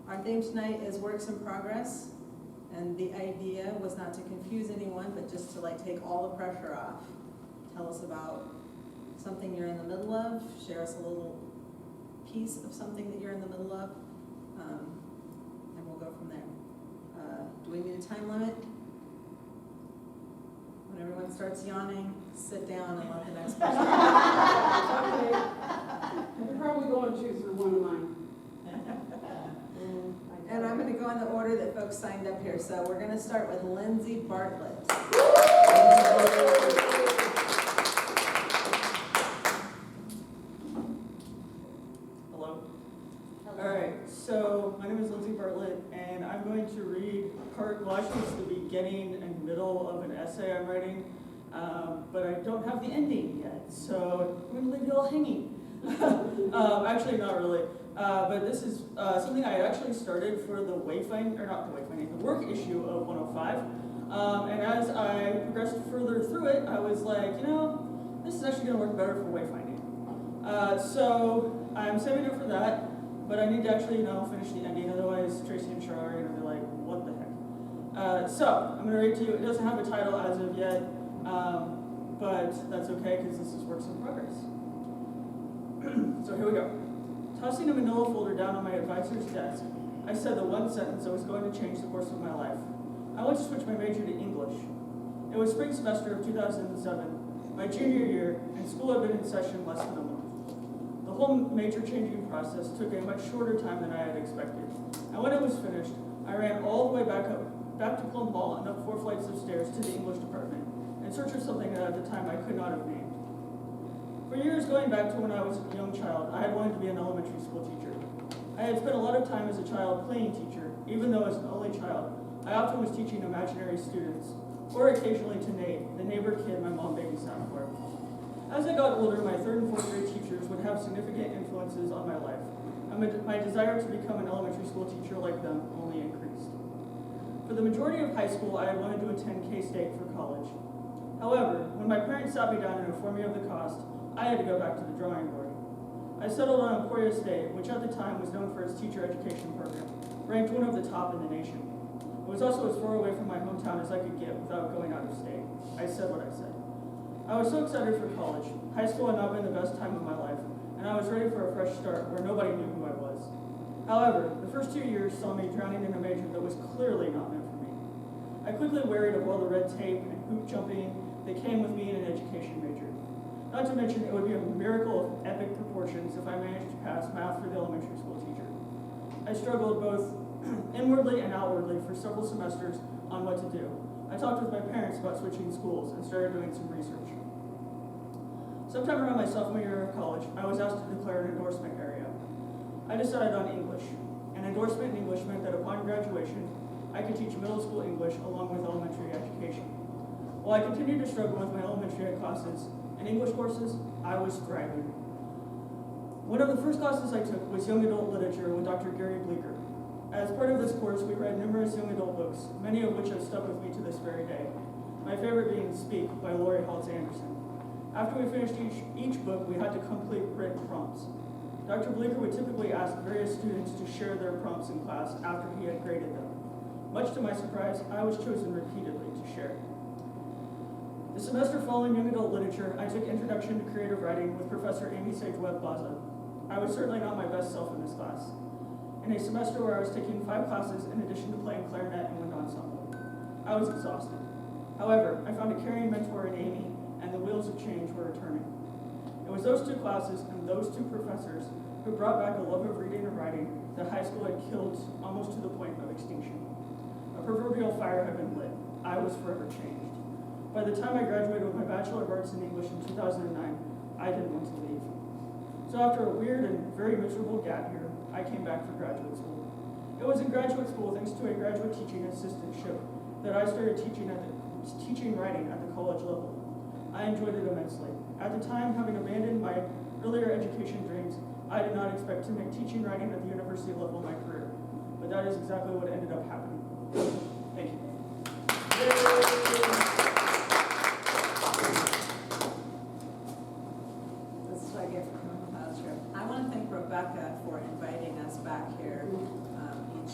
Our theme tonight is works in progress, and the idea was not to confuse anyone, but just to like take all the pressure off. Tell us about something you're in the middle of, share us a little piece of something that you're in the middle of, and we'll go from there. Do we need a time limit? When everyone starts yawning, sit down and let the next person. You're probably going to choose through one of mine. And I'm going to go in the order that folks signed up here. So we're going to start with Lindsey Bartlett. Hello. All right, so my name is Lindsey Bartlett, and I'm going to read well, actually it's the beginning and middle of an essay I'm writing, but I don't have the ending yet, so I'm going to leave you all hanging. Actually, not really. But this is something I actually started for the wayfinding, or not the wayfinding, the work issue of 105. And as I progressed further through it, I was like, you know, this is actually going to work better for wayfinding. So I'm saving it for that, but I need to actually, finish the ending. Otherwise, Tracy and Charlotte are going to be like, what the heck? So I'm going to read to you. It doesn't have a title as of yet, but that's okay because this is works in progress. So here we go. Tossing a manila folder down on my advisor's desk, I said the one sentence that was going to change the course of my life. I wanted to switch my major to English. It was spring semester of 2007, my junior year, and school had been in session less than a month. The whole major changing process took a much shorter time than I had expected, and when it was finished, I ran all the way back to Plum Hall and up 4 flights of stairs to the English department, in search of something that at the time I could not have named. For years, going back to when I was a young child, I had wanted to be an elementary school teacher. I had spent a lot of time as a child playing teacher, even though as an only child, I often was teaching imaginary students, or occasionally to Nate, the neighbor kid my mom babysat for. As I got older, my 3rd and 4th grade teachers would have significant influences on my life, and my desire to become an elementary school teacher like them only increased. For the majority of high school, I had wanted to attend K-State for college. However, when my parents sat me down and informed me of the cost, I had to go back to the drawing board. I settled on Emporia State, which at the time was known for its teacher education program, ranked one of the top in the nation. It was also as far away from my hometown as I could get without going out of state. I said what I said. I was so excited for college. High school had not been the best time of my life, and I was ready for a fresh start where nobody knew who I was. However, the first 2 years saw me drowning in a major that was clearly not meant for me. I quickly wearied of all the red tape and hoop jumping that came with being an education major. Not to mention, it would be a miracle of epic proportions if I managed to pass math for the elementary school teacher. I struggled both inwardly and outwardly for several semesters on what to do. I talked with my parents about switching schools and started doing some research. Sometime around my sophomore year of college, I was asked to declare an endorsement area. I decided on English. An endorsement in English meant that upon graduation, I could teach middle school English along with elementary education. While I continued to struggle with my elementary classes, in English courses, I was thriving. One of the first classes I took was Young Adult Literature with Dr. Gary Bleeker. As part of this course, we read numerous young adult books, many of which have stuck with me to this very day. My favorite being Speak by Laurie Halse Anderson. After we finished each book, we had to complete written prompts. Dr. Bleeker would typically ask various students to share their prompts in class after he had graded them. Much to my surprise, I was chosen repeatedly to share. The semester following Young Adult Literature, I took Introduction to Creative Writing with Professor Amy Sage Webb-Plaza. I was certainly not my best self in this class. In a semester where I was taking 5 classes in addition to playing clarinet and wind ensemble, I was exhausted. However, I found a caring mentor in Amy, and the wheels of change were returning. It was those 2 classes and those 2 professors who brought back a love of reading and writing that high school had killed almost to the point of extinction. A proverbial fire had been lit. I was forever changed. By the time I graduated with my Bachelor of Arts in English in 2009, I didn't want to leave. So after a weird and very miserable gap year, I came back for graduate school. It was in graduate school, thanks to a graduate teaching assistantship, that I started teaching writing at the college level. I enjoyed it immensely. At the time, having abandoned my earlier education dreams, I did not expect to make teaching writing at the university level my career, but that is exactly what ended up happening. Thank you. This is what I get for coming to classroom. I want to thank Rebecca for inviting us back here each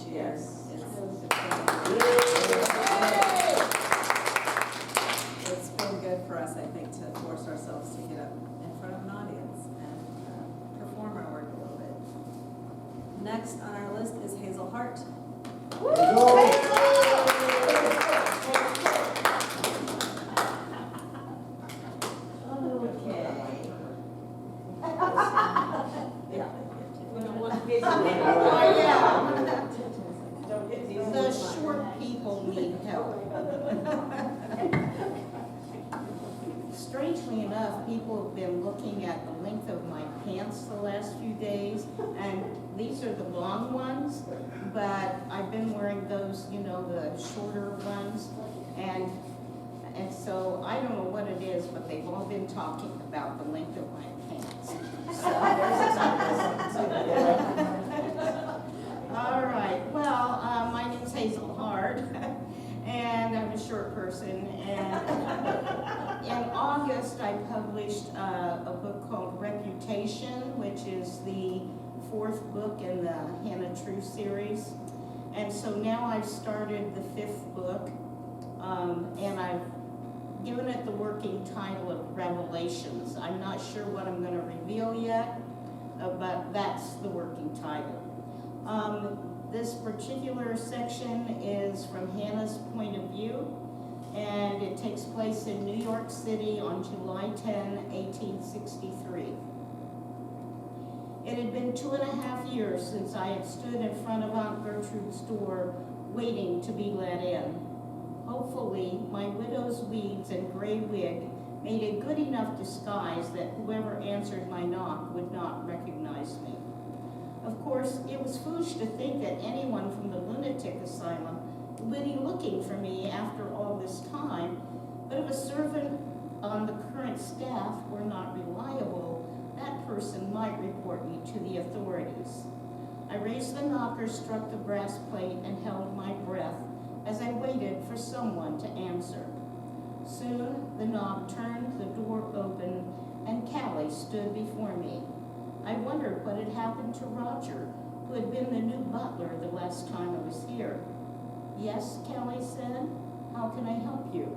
next on our list is Hazel Hart. The short people need help. Strangely enough, people have been looking at the length of my pants the last few days, and these are the long ones, but I've been wearing those, you know, the shorter ones, and so I don't know what it is, but they've all been talking about the length of my pants. So all right, well, my name's Hazel Hart, and I'm a short person, and in August I published a book called Reputation, which is the 4th book in the Hannah True series, and so now I've started the 5th book, and I've given it the working title of Revelations. I'm not sure what I'm going to reveal yet, but that's the working title. This particular section is from Hannah's point of view, and it takes place in New York City on July 10, 1863. It had been 2.5 years since I had stood in front of Aunt Gertrude's door waiting to be let in. Hopefully, my widow's weeds and gray wig made a good enough disguise that whoever answered my knock would not recognize me. Of course, it was foolish to think that anyone from the lunatic asylum would be looking for me after all this time, but if a servant on the current staff were not reliable, that person might report me to the authorities. I raised the knocker, struck the brass plate, and held my breath as I waited for someone to answer. Soon, the knob turned, the door opened, and Callie stood before me. I wondered what had happened to Roger, who had been the new butler the last time I was here. Yes, Callie said. How can I help you?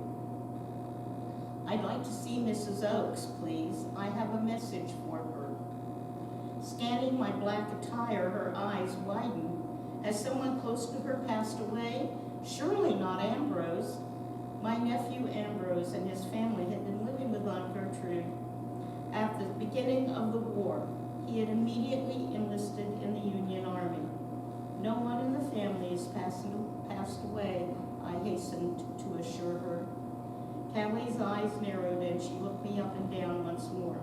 I'd like to see Mrs. Oakes, please. I have a message for her. Scanning my black attire, her eyes widened. Has someone close to her passed away? Surely not Ambrose. My nephew Ambrose and his family had been living with Aunt Gertrude. At the beginning of the war, he had immediately enlisted in the Union Army. No one in the family has passed away, I hastened to assure her. Callie's eyes narrowed and she looked me up and down once more.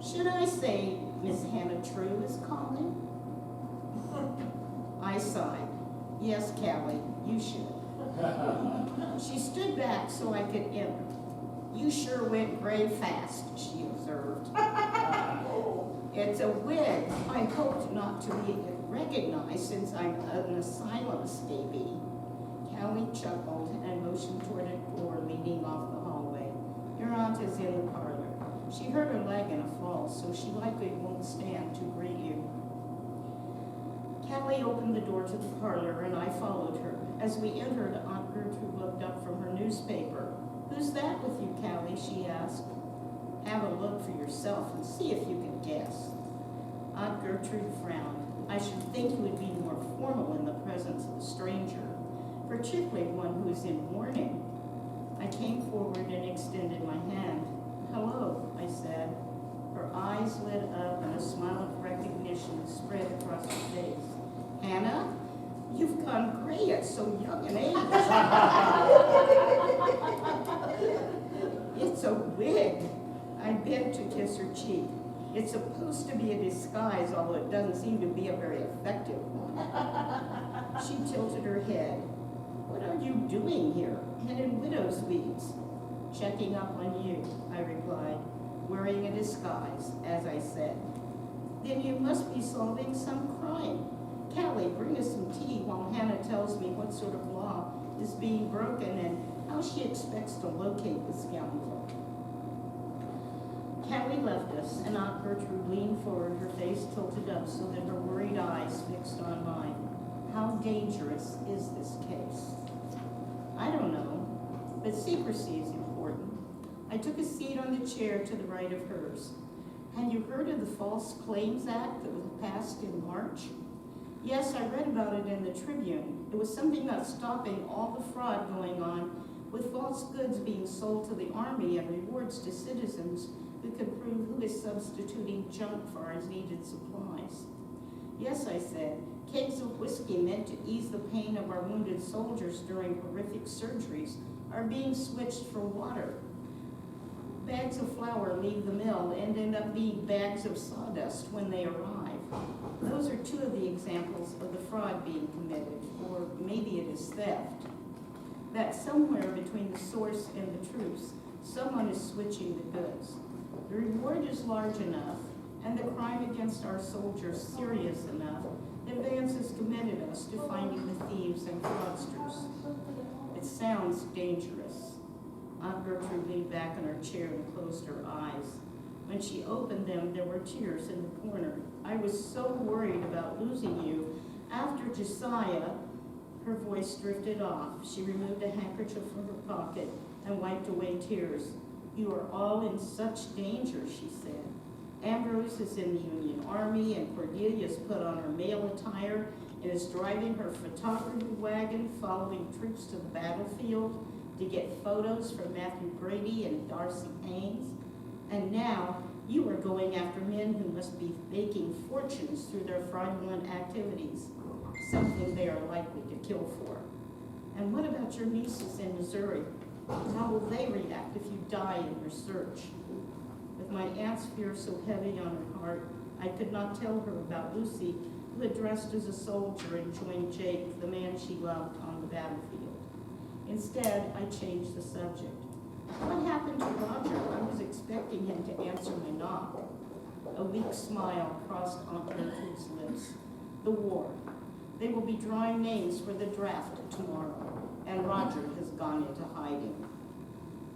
Should I say Miss Hannah True is calling? I sighed. Yes, Callie, you should. She stood back so I could enter. You sure went gray fast, she observed. It's a wig. I hoped not to be recognized since I'm an asylum escapee. Callie chuckled and motioned toward a door leading off the hallway. Your aunt is in the parlor. She hurt her leg in a fall, so she likely won't stand to greet you. Callie opened the door to the parlor, and I followed her. As we entered, Aunt Gertrude looked up from her newspaper. Who's that with you, Callie? She asked. Have a look for yourself and see if you can guess. Aunt Gertrude frowned. I should think you would be more formal in the presence of a stranger, particularly one who is in mourning. I came forward and extended my hand. Hello, I said. Her eyes lit up and a smile of recognition spread across her face. Hannah, you've gone gray at so young an age. It's a wig. I bent to kiss her cheek. It's supposed to be a disguise, although it doesn't seem to be a very effective one. She tilted her head. What are you doing here, and in widow's weeds? Checking up on you, I replied, wearing a disguise, as I said. Then you must be solving some crime. Callie, bring us some tea while Hannah tells me what sort of law is being broken and how she expects to locate the scoundrel. Callie left us, and Aunt Gertrude leaned forward, her face tilted up so that her worried eyes fixed on mine. How dangerous is this case? I don't know, but secrecy is important. I took a seat on the chair to the right of hers. Had you heard of the False Claims Act that was passed in March? Yes, I read about it in the Tribune. It was something about stopping all the fraud going on with false goods being sold to the Army and rewards to citizens who could prove who is substituting junk for our needed supplies. Yes, I said, kegs of whiskey meant to ease the pain of our wounded soldiers during horrific surgeries are being switched for water. Bags of flour leave the mill and end up being bags of sawdust when they arrive. Those are two of the examples of the fraud being committed, or maybe it is theft. That somewhere between the source and the truth, someone is switching the goods. The reward is large enough, and the crime against our soldiers serious enough, that Vance has committed us to finding the thieves and fraudsters. It sounds dangerous. Aunt Gertrude leaned back in her chair and closed her eyes. When she opened them, there were tears in the corner. I was so worried about losing you. After Josiah, her voice drifted off. She removed a handkerchief from her pocket and wiped away tears. You are all in such danger, she said. Ambrose is in the Union Army, and Cordelia's put on her male attire and is driving her photography wagon, following troops to the battlefield to get photos from Matthew Brady and Darcy Haynes. And now you are going after men who must be making fortunes through their fraudulent activities, something they are likely to kill for. And what about your nieces in Missouri? How will they react if you die in your search? With my aunt's fear so heavy on her heart, I could not tell her about Lucy, who had dressed as a soldier and joined Jake, the man she loved, on the battlefield. Instead, I changed the subject. What happened to Roger? I was expecting him to answer my knock. A weak smile crossed Aunt Gertrude's lips. The war. They will be drawing names for the draft tomorrow, and Roger has gone into hiding.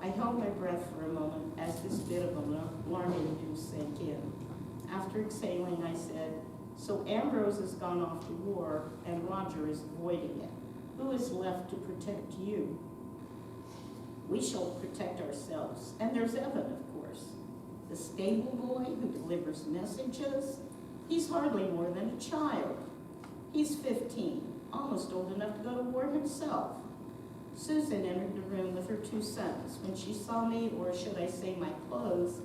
I held my breath for a moment as this bit of alarming news sank in. After exhaling, I said, so Ambrose has gone off to war, and Roger is avoiding it. Who is left to protect you? We shall protect ourselves. And there's Evan, of course. The stable boy who delivers messages. He's hardly more than a child. He's 15, almost old enough to go to war himself. Susan entered the room with her 2 sons. When she saw me, or should I say my clothes,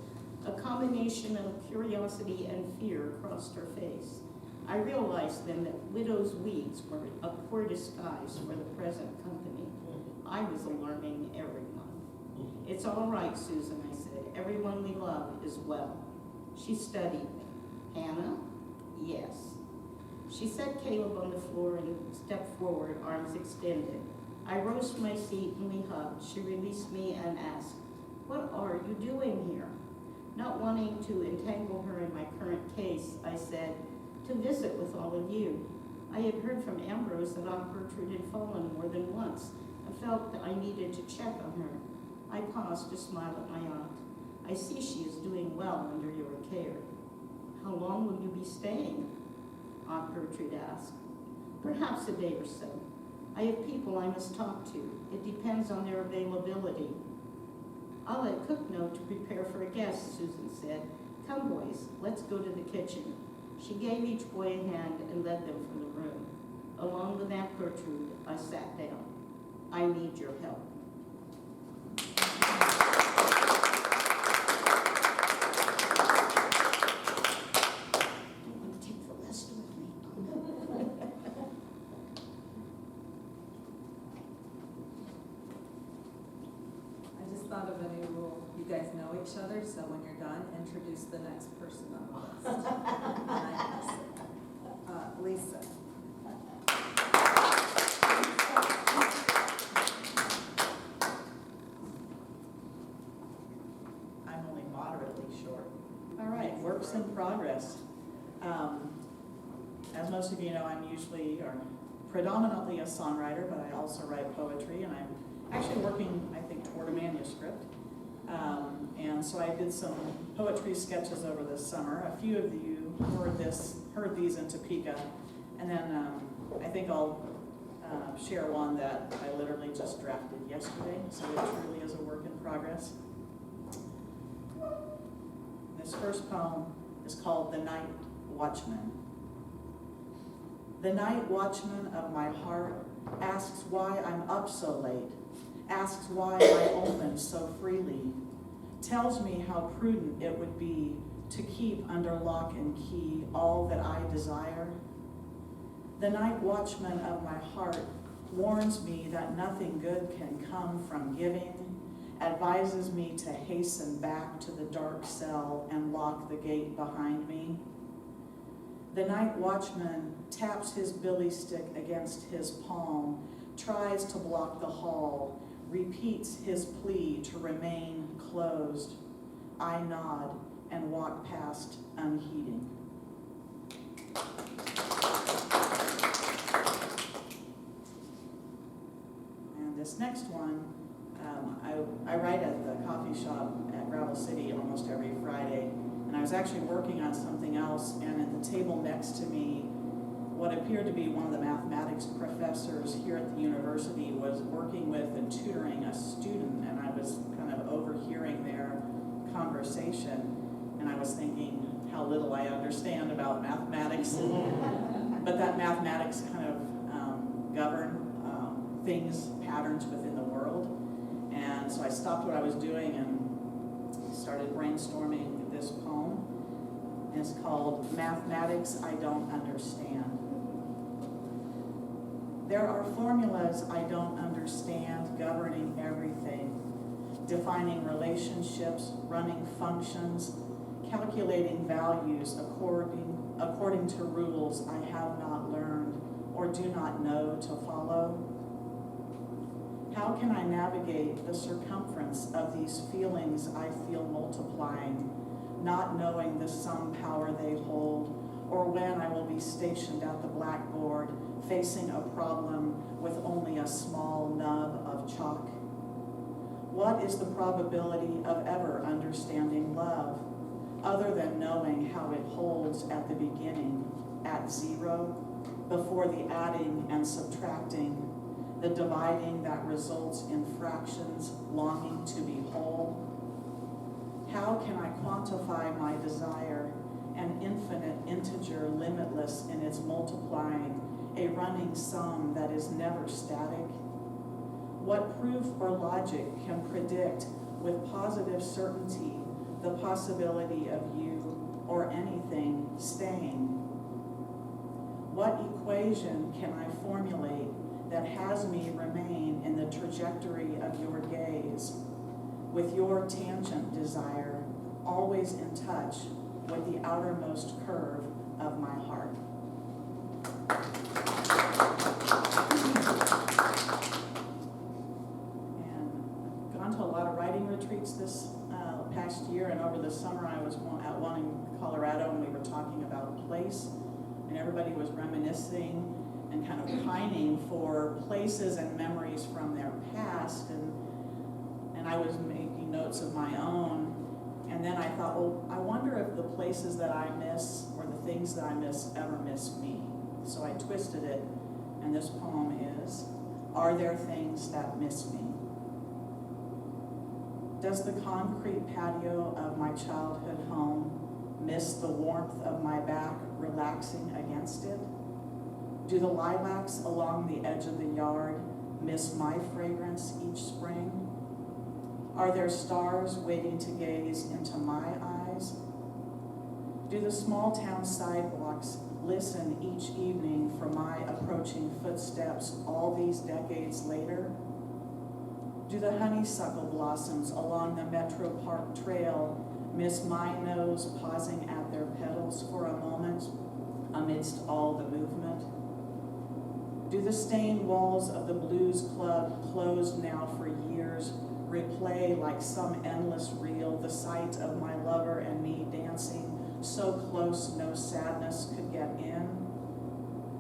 a combination of curiosity and fear crossed her face. I realized then that widow's weeds were a poor disguise for the present company. I was alarming everyone. It's all right, Susan, I said. Everyone we love is well. She studied me. Hannah? Yes. She set Caleb on the floor and stepped forward, arms extended. I rose from my seat and we hugged. She released me and asked, what are you doing here? Not wanting to entangle her in my current case, I said, to visit with all of you. I had heard from Ambrose that Aunt Gertrude had fallen more than once. I felt that I needed to check on her. I paused to smile at my aunt. I see she is doing well under your care. How long will you be staying? Aunt Gertrude asked. Perhaps a day or so. I have people I must talk to. It depends on their availability. I'll let Cook know to prepare for a guest, Susan said. Come, boys, let's go to the kitchen. She gave each boy a hand and led them from the room. Along with Aunt Gertrude, I sat down. I need your help. Thought of a new rule. You guys know each other, so when you're done, introduce the next person on the list. Lisa. I'm only moderately short. All right. Works in progress. As most of you know, I'm usually or predominantly a songwriter, but I also write poetry, and I'm actually working, I think, toward a manuscript. And so I did some poetry sketches over this summer. A few of you heard these in Topeka. And then I think I'll share one that I literally just drafted yesterday. So it truly is a work in progress. This first poem is called The Night Watchman. The night watchman of my heart asks why I'm up so late, asks why I open so freely, tells me how prudent it would be to keep under lock and key all that I desire. The night watchman of my heart warns me that nothing good can come from giving, advises me to hasten back to the dark cell and lock the gate behind me. The night watchman taps his billy stick against his palm, tries to block the hall, repeats his plea to remain closed. I nod and walk past unheeding. And this next one, I write at the coffee shop at Gravel City almost every Friday, and I was actually working on something else, and at the table next to me, what appeared to be one of the mathematics professors here at the university was working with and tutoring a student, and I was kind of overhearing their conversation, and I was thinking how little I understand about mathematics, but that mathematics kind of govern things, patterns within the world. And so I stopped what I was doing and started brainstorming this poem. And it's called Mathematics I Don't Understand. There are formulas I don't understand governing everything, defining relationships, running functions, calculating values according to rules I have not learned or do not know to follow. How can I navigate the circumference of these feelings I feel multiplying, not knowing the sum power they hold, or when I will be stationed at the blackboard, facing a problem with only a small nub of chalk? What is the probability of ever understanding love, other than knowing how it holds at the beginning, at zero, before the adding and subtracting, the dividing that results in fractions longing to be whole? How can I quantify my desire, an infinite integer limitless in its multiplying, a running sum that is never static? What proof or logic can predict with positive certainty the possibility of you or anything staying? What equation can I formulate that has me remain in the trajectory of your gaze, with your tangent desire, always in touch with the outermost curve of my heart? And I've gone to a lot of writing retreats this past year, and over the summer I was at one in Colorado, and we were talking about place, and everybody was reminiscing and kind of pining for places and memories from their past, and I was making notes of my own, and then I thought, well, I wonder if the places that I miss or the things that I miss ever miss me. So I twisted it, and this poem is, Are There Things That Miss Me? Does the concrete patio of my childhood home miss the warmth of my back relaxing against it? Do the lilacs along the edge of the yard miss my fragrance each spring? Are there stars waiting to gaze into my eyes? Do the small town sidewalks listen each evening for my approaching footsteps all these decades later? Do the honeysuckle blossoms along the Metro Park Trail miss my nose pausing at their petals for a moment amidst all the movement? Do the stained walls of the Blues Club, closed now for years, replay like some endless reel the sight of my lover and me dancing so close no sadness could get in?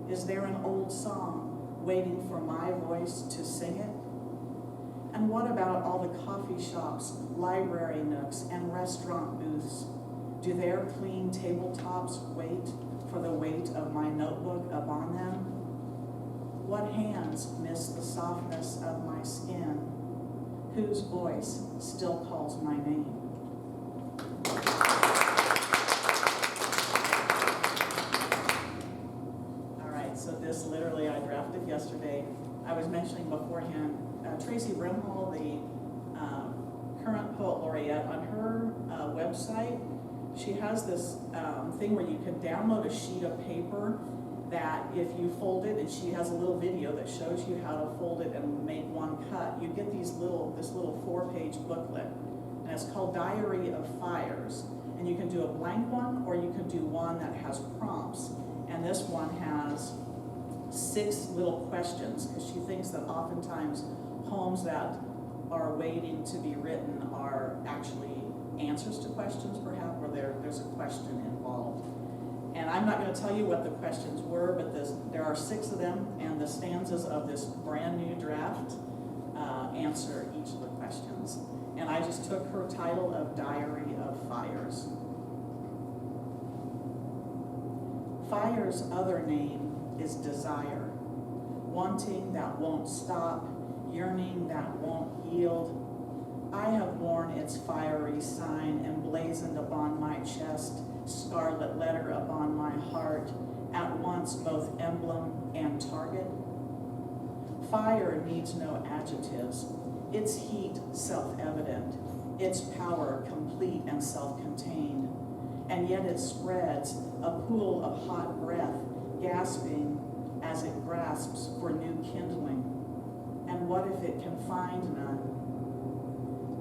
Is there an old song waiting for my voice to sing it? And what about all the coffee shops, library nooks, and restaurant booths? Do their clean tabletops wait for the weight of my notebook upon them? What hands miss the softness of my skin? Whose voice still calls my name? All right, so was mentioning beforehand, Tracy Brimhall, the current poet laureate, on her website, she has this thing where you can download a sheet of paper that if you fold it, and she has a little video that shows you how to fold it and make one cut, you get this little 4-page booklet, and it's called Diary of Fires. And you can do a blank one, or you can do one that has prompts. And this one has 6 little questions, because she thinks that oftentimes poems that are waiting to be written are actually answers to questions, perhaps, where there's a question involved. And I'm not going to tell you what the questions were, but there are 6 of them, and the stanzas of this brand new draft answer each of the questions. And I just took her title of Diary of Fires. Fire's other name is desire, wanting that won't stop, yearning that won't yield. I have worn its fiery sign emblazoned upon my chest, scarlet letter upon my heart, at once both emblem and target. Fire needs no adjectives, its heat self-evident, its power complete and self-contained, and yet it spreads a pool of hot breath, gasping as it grasps for new kindling. And what if it can find none?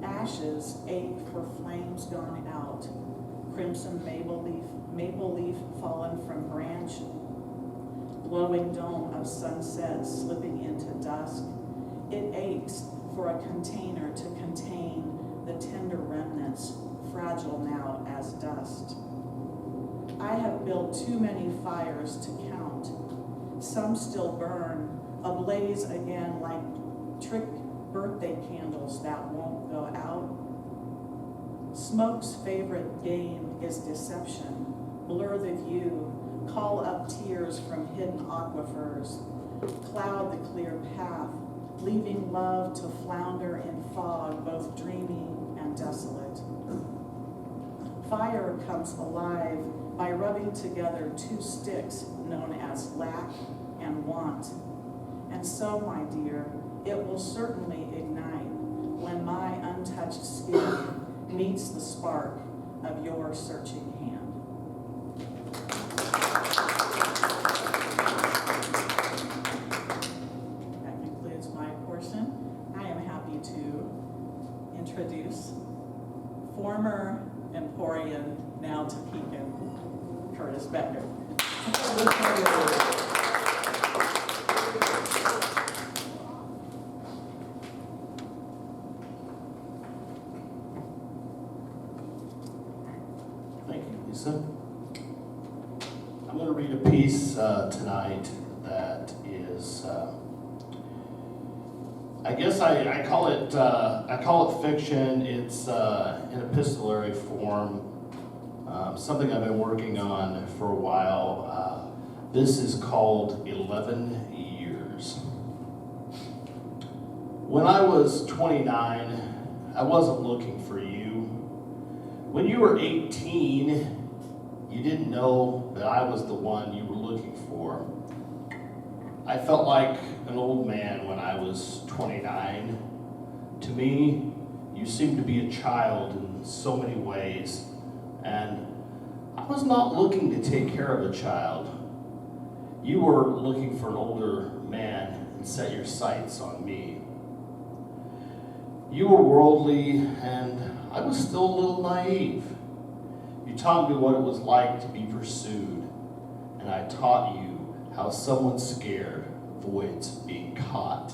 Ashes ache for flames gone out, crimson maple leaf fallen from branch, glowing dome of sunset slipping into dusk. It aches for a container to contain the tender remnants, fragile now as dust. I have built too many fires to count. Some still burn, ablaze again like trick birthday candles that won't go out. Smoke's favorite game is deception. Blur the view, call up tears from hidden aquifers, cloud the clear path, leaving love to flounder in fog, both dreamy and desolate. Fire comes alive by rubbing together 2 sticks known as lack and want. And so, my dear, it will certainly ignite when my untouched skin meets the spark of your searching hand. That concludes my portion. I am happy to introduce former Emporian, now Topeka, Curtis Becker. Thank you, Lisa. I'm going to read a piece tonight that is, I guess I call it fiction. It's in epistolary form, something I've been working on for a while. This is called 11 Years. When I was 29, I wasn't looking for you. When you were 18, you didn't know that I was the one you were looking for. I felt like an old man when I was 29. To me, you seemed to be a child in so many ways, and I was not looking to take care of a child. You were looking for an older man and set your sights on me. You were worldly, and I was still a little naive. You taught me what it was like to be pursued, and I taught you how someone scared avoids being caught.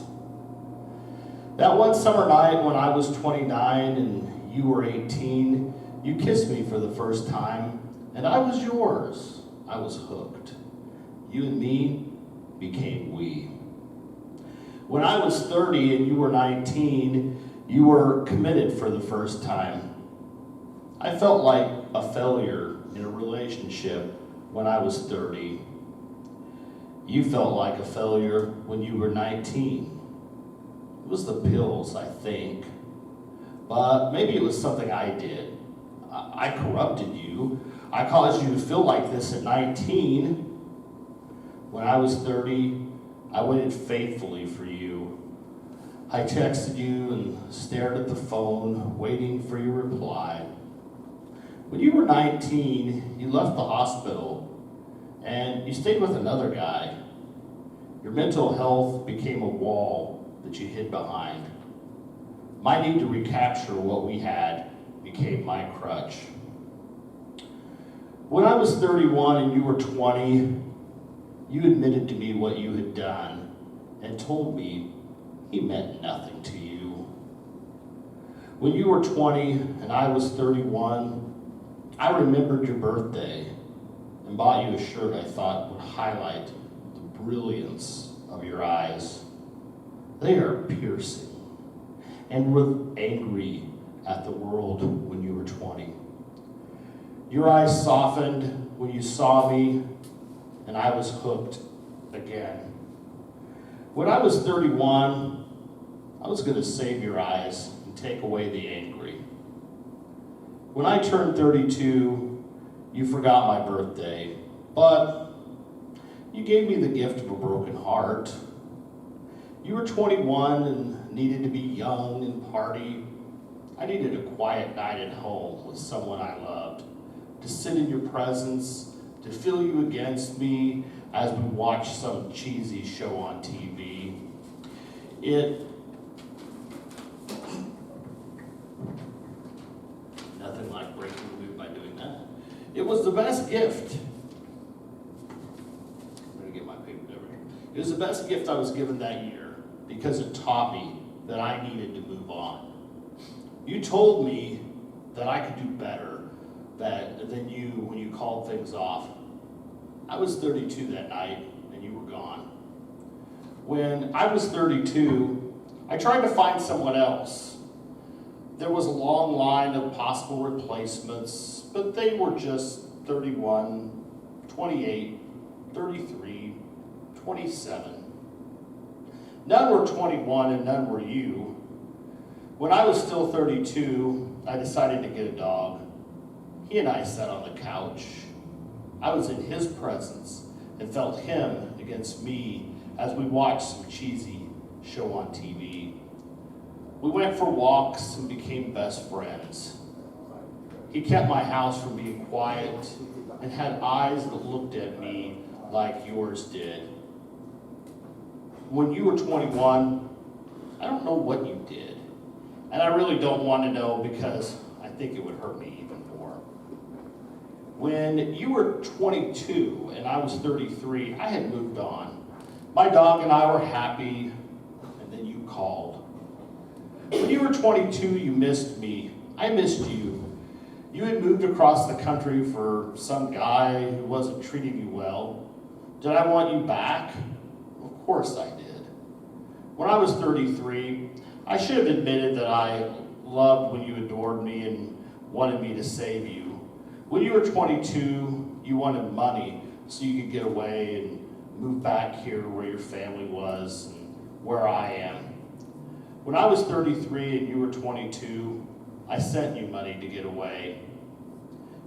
That one summer night when I was 29 and you were 18, you kissed me for the first time, and I was yours. I was hooked. You and me became we. When I was 30 and you were 19, you were committed for the first time. I felt like a failure in a relationship when I was 30. You felt like a failure when you were 19. It was the pills, I think. But maybe it was something I did. I corrupted you. I caused you to feel like this at 19. When I was 30, I waited faithfully for you. I texted you and stared at the phone, waiting for your reply. When you were 19, you left the hospital and you stayed with another guy. Your mental health became a wall that you hid behind. My need to recapture what we had became my crutch. When I was 31 and you were 20, you admitted to me what you had done and told me he meant nothing to you. When you were 20 and I was 31, I remembered your birthday and bought you a shirt I thought would highlight the brilliance of your eyes. They are piercing and were angry at the world when you were 20. Your eyes softened when you saw me, and I was hooked again. When I was 31, I was going to save your eyes and take away the angry. When I turned 32, you forgot my birthday, but you gave me the gift of a broken heart. You were 21 and needed to be young and party. I needed a quiet night at home with someone I loved, to sit in your presence, to feel you against me as we watched some cheesy show on TV. Nothing like breaking the mood by doing that. It was the best gift. I'm gonna get my paper over here. It was the best gift I was given that year because it taught me that I needed to move on. You told me that I could do better than you when you called things off. I was 32 that night and you were gone. When I was 32, I tried to find someone else. There was a long line of possible replacements, but they were just 31, 28, 33, 27. None were 21 and none were you. When I was still 32, I decided to get a dog. He and I sat on the couch. I was in his presence and felt him against me as we watched some cheesy show on TV. We went for walks and became best friends. He kept my house from being quiet and had eyes that looked at me like yours did. When you were 21, I don't know what you did. And I really don't want to know because I think it would hurt me even more. When you were 22 and I was 33, I had moved on. My dog and I were happy, and then you called. When you were 22, you missed me. I missed you. You had moved across the country for some guy who wasn't treating you well. Did I want you back? Of course I did. When I was 33, I should have admitted that I loved when you adored me and wanted me to save you. When you were 22, you wanted money so you could get away and move back here where your family was and where I am. When I was 33 and you were 22, I sent you money to get away.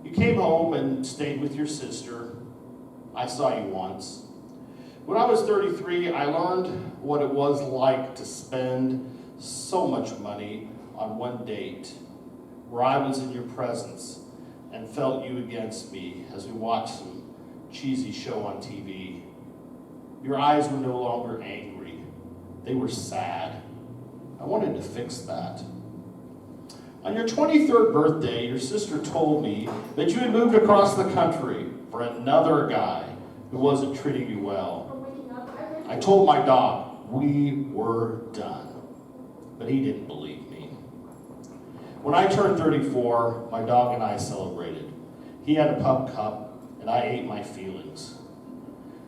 You came home and stayed with your sister. I saw you once. When I was 33, I learned what it was like to spend so much money on one date where I was in your presence and felt you against me as we watched some cheesy show on TV. Your eyes were no longer angry. They were sad. I wanted to fix that. On your 23rd birthday, your sister told me that you had moved across the country for another guy who wasn't treating you well. I told my dog we were done, but he didn't believe me. When I turned 34, my dog and I celebrated. He had a pup cup, and I ate my feelings.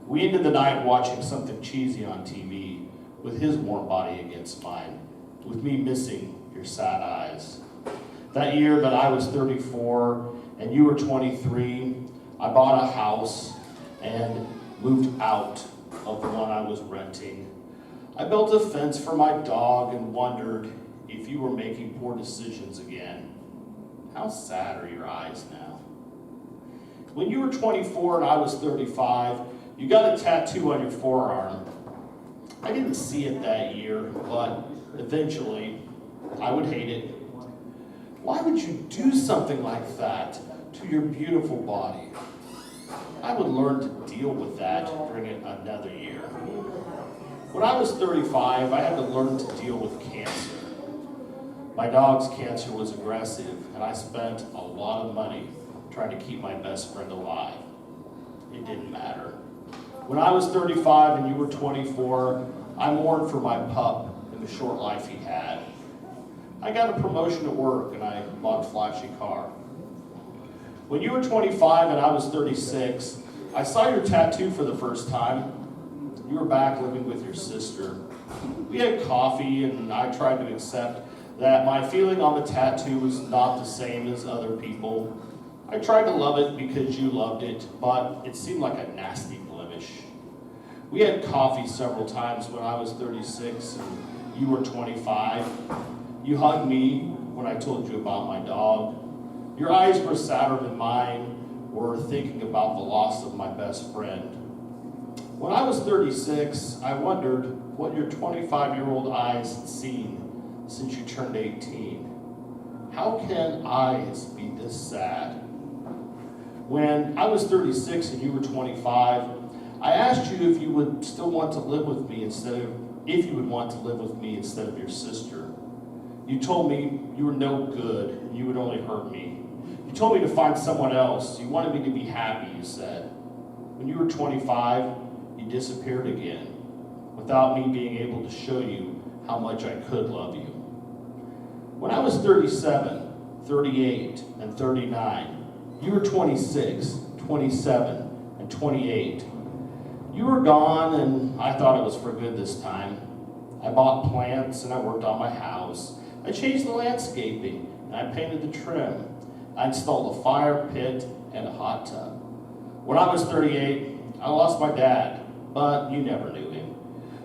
We ended the night watching something cheesy on TV with his warm body against mine, with me missing your sad eyes. That year that I was 34 and you were 23, I bought a house and moved out of the one I was renting. I built a fence for my dog and wondered if you were making poor decisions again. How sad are your eyes now? When you were 24 and I was 35, you got a tattoo on your forearm. I didn't see it that year, but eventually I would hate it. Why would you do something like that to your beautiful body? I would learn to deal with that during another year. When I was 35, I had to learn to deal with cancer. My dog's cancer was aggressive, and I spent a lot of money trying to keep my best friend alive. It didn't matter. When I was 35 and you were 24, I mourned for my pup and the short life he had. I got a promotion at work and I bought a flashy car. When you were 25 and I was 36, I saw your tattoo for the first time. You were back living with your sister. We had coffee and I tried to accept that my feeling on the tattoo was not the same as other people. I tried to love it because you loved it, but it seemed like a nasty blemish. We had coffee several times when I was 36 and you were 25. You hugged me when I told you about my dog. Your eyes were sadder than mine, were thinking about the loss of my best friend. When I was 36, I wondered what your 25-year-old eyes had seen since you turned 18. How can eyes be this sad? When I was 36 and you were 25, I asked you if you would still want to live with me instead of your sister. You told me you were no good and you would only hurt me. You told me to find someone else. You wanted me to be happy, you said. When you were 25, you disappeared again without me being able to show you how much I could love you. When I was 37, 38, and 39, you were 26, 27, and 28. You were gone, and I thought it was for good this time. I bought plants, and I worked on my house. I changed the landscaping, and I painted the trim. I installed a fire pit and a hot tub. When I was 38, I lost my dad, but you never knew him.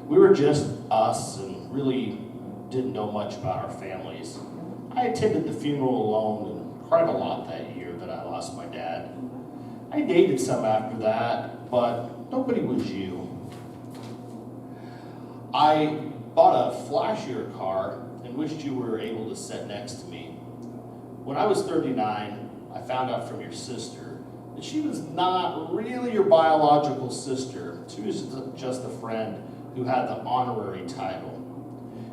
We were just us and really didn't know much about our families. I attended the funeral alone and cried a lot that year that I lost my dad. I dated some after that, but nobody was you. I bought a flashier car and wished you were able to sit next to me. When I was 39, I found out from your sister that she was not really your biological sister. She was just a friend who had the honorary title.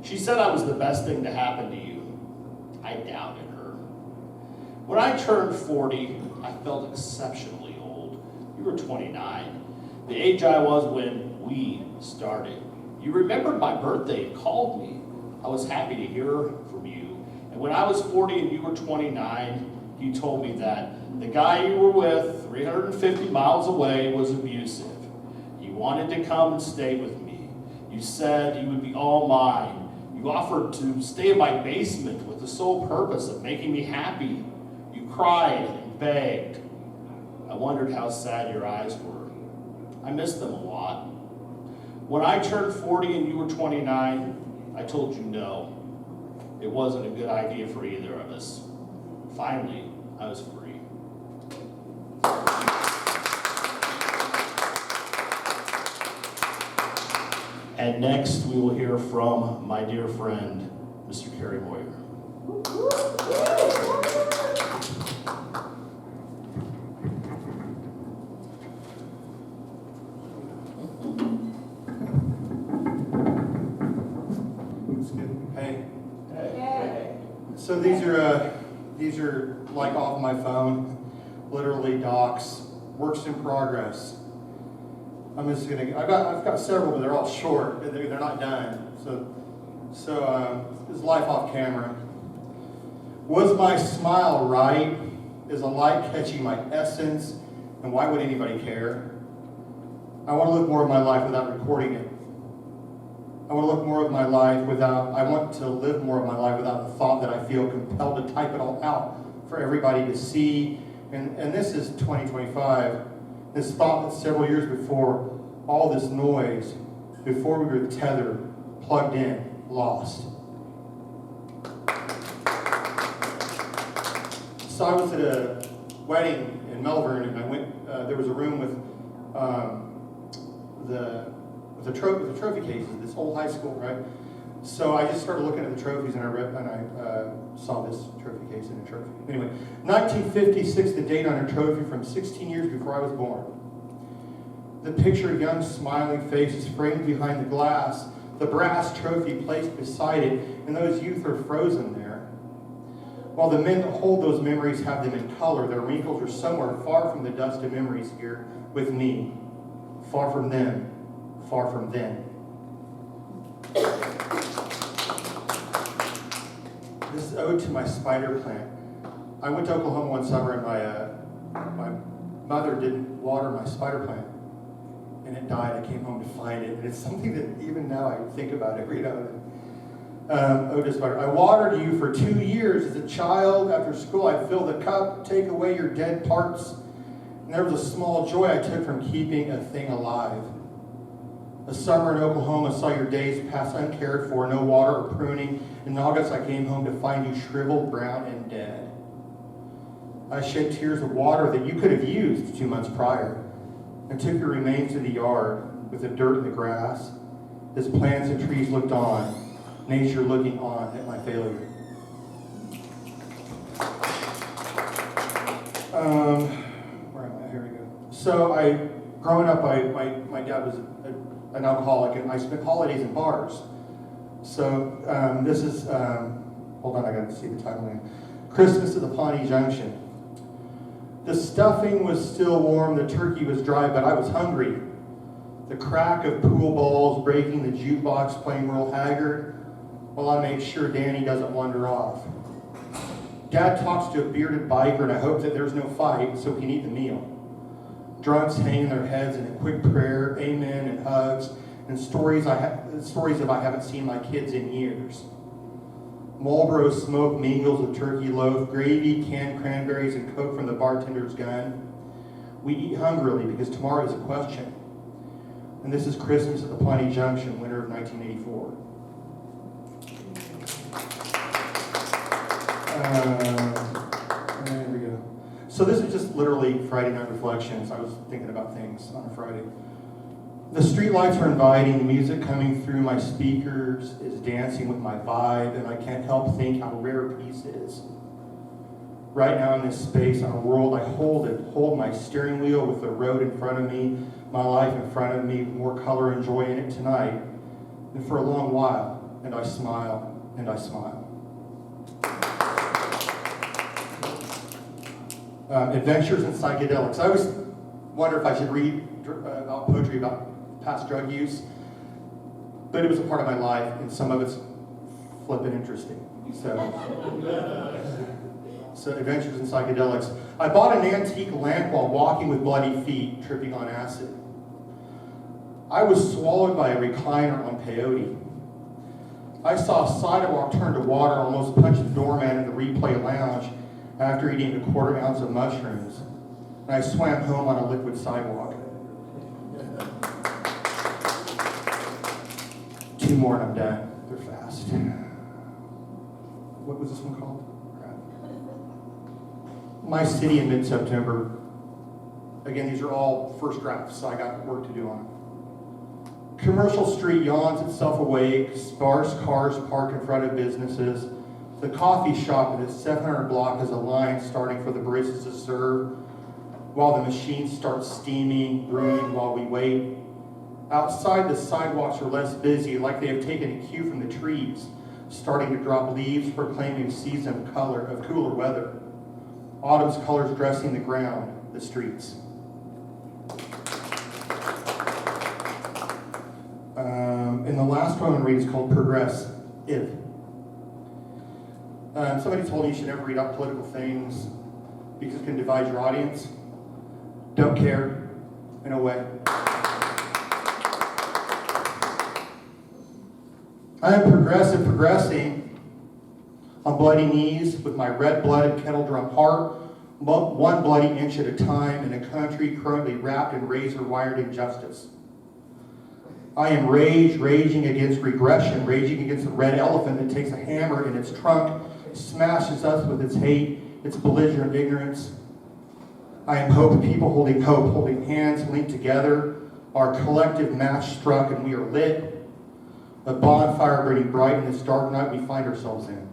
She said I was the best thing to happen to you. I doubted her. When I turned 40, I felt exceptionally old. You were 29, the age I was when we started. You remembered my birthday and called me. I was happy to hear from you. And when I was 40 and you were 29, you told me that the guy you were with 350 miles away was abusive. You wanted to come and stay with me. You said you would be all mine. You offered to stay in my basement with the sole purpose of making me happy. You cried and begged. I wondered how sad your eyes were. I missed them a lot. When I turned 40 and you were 29, I told you no. It wasn't a good idea for either of us. Finally, I was free. And next, we will hear from my dear friend, Mr. Kerry Moyer. Hey. Hey. So these are like off my phone, literally docs, works in progress. I'm just gonna. I've got several, but they're all short. They're not done. So this is life off camera. Was my smile right? Is a light catching my essence? And why would anybody care? I want to look more of my life without recording it. I want to live more of my life without the thought that I feel compelled to type it all out for everybody to see. And this is 2025. This thought that several years before all this noise, before we were tethered, plugged in, lost. So I was at a wedding in Melbourne, and I went. There was a room with the with the trophy cases, this whole high school, right? So I just started looking at the trophies, and I saw this trophy case and a trophy. Anyway, 1956, the date on a trophy from 16 years before I was born. The picture of young smiling faces framed behind the glass, the brass trophy placed beside it, and those youth are frozen there. While the men that hold those memories have them in color, their wrinkles are somewhere far from the dust of memories here with me. Far from them, far from then. This is ode to my spider plant. I went to Oklahoma one summer, and my mother didn't water my spider plant, and it died. I came home to find it, and it's something that even now I think about every now and then. Ode to spider. I watered you for 2 years as a child. After school, I filled the cup, take away your dead parts, and there was a small joy I took from keeping a thing alive. A summer in Oklahoma saw your days pass uncared for, no water or pruning. In August, I came home to find you shriveled, brown, and dead. I shed tears of water that you could have used 2 months prior, and took your remains to the yard with the dirt and the grass, as plants and trees looked on, nature looking on at my failure. Where am I? Here we go. So growing up, my dad was an alcoholic, and I spent holidays in bars. So this is, hold on, I got to see the title name. Christmas at the Pawnee Junction. The stuffing was still warm, the turkey was dry, but I was hungry. The crack of pool balls breaking the jukebox playing Merle Haggard, while I make sure Danny doesn't wander off. Dad talks to a bearded biker, and I hope that there's no fight so we can eat the meal. Drunks hanging their heads in a quick prayer, amen, and hugs, and stories of I haven't seen my kids in years. Marlboro smoke mingles with turkey loaf, gravy, canned cranberries, and coke from the bartender's gun. We eat hungrily because tomorrow is a question. And this is Christmas at the Pawnee Junction, winter of 1984. There we go. So this is just literally Friday night reflections. I was thinking about things on a Friday. The streetlights are inviting, the music coming through my speakers is dancing with my vibe, and I can't help think how rare peace is. Right now in this space, our world, I hold my steering wheel with the road in front of me, my life in front of me, more color and joy in it tonight than for a long while, and I smile, and I smile. Adventures in Psychedelics. I always wonder if I should read about poetry about past drug use, but it was a part of my life, and some of it's flippin' interesting. So Adventures in Psychedelics. I bought an antique lamp while walking with bloody feet, tripping on acid. I was swallowed by a recliner on peyote. I saw a sidewalk turn to water, almost punched the doorman in the replay lounge after eating a 1/4 ounce of mushrooms, and I swam home on a liquid sidewalk. 2 more and I'm done. They're fast. What was this one called? Crap. My City in Mid-September. Again, these are all first drafts, so I got work to do on them. Commercial Street yawns itself awake, sparse cars parked in front of businesses. The coffee shop in its 700 block has a line starting for the baristas to serve, while the machines start steaming, brewing while we wait. Outside, the sidewalks are less busy, like they have taken a cue from the trees, starting to drop leaves, proclaiming a season of cooler weather. Autumn's colors dressing the ground, the streets. And the last one I'm going to read is called Progressive. Somebody told me you should never read out political things because it can divide your audience. Don't care, in a way. I am progressing on bloody knees with my red-blooded kettle-drum heart, 1 bloody inch at a time in a country currently wrapped in razor-wired injustice. I am raging against regression, raging against the red elephant that takes a hammer in its trunk, smashes us with its hate, its belligerent ignorance. I am hope, people holding hands linked together Our collective match struck and we are lit. A bonfire burning bright in this dark night we find ourselves in.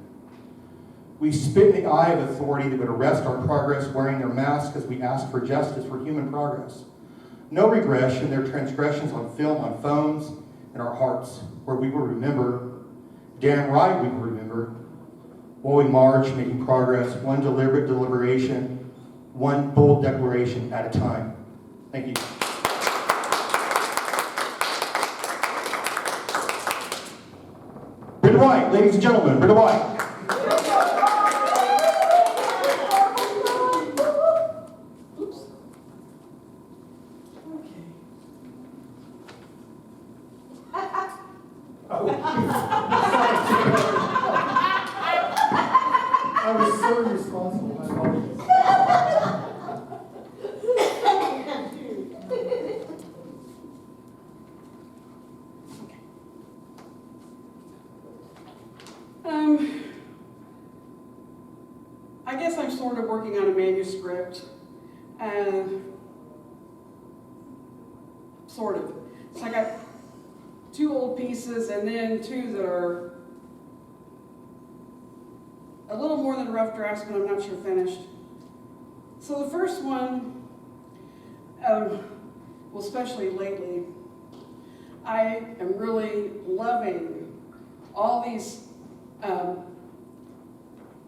We spit in the eye of authority that would arrest our progress wearing their masks as we ask for justice for human progress. No regression, their transgressions on film, on phones, in our hearts, where we will remember, damn right we will remember, while we march, making progress, one deliberate deliberation, one bold declaration at a time. Thank you. Brenda White, ladies and gentlemen, Brenda White. I was so irresponsible. I apologize. I guess I'm sort of working on a manuscript. Sort of. So I got 2 old pieces and then 2 that are a little more than rough drafts, but I'm not sure finished. So the first one, well, especially lately, I am really loving all these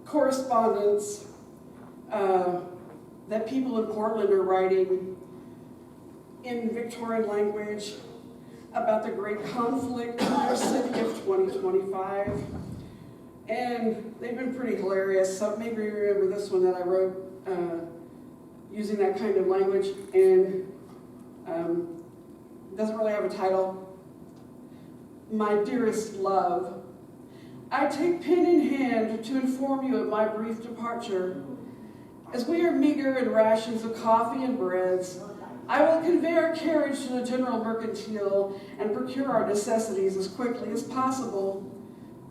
correspondence that people in Portland are writing in Victorian language about the great conflict in their city of 2025. And they've been pretty hilarious, so maybe you remember this one that I wrote using that kind of language, and doesn't really have a title. My dearest love, I take pen in hand to inform you of my brief departure. As we are meager in rations of coffee and breads, I will convey our carriage to the General Mercantile and procure our necessities as quickly as possible.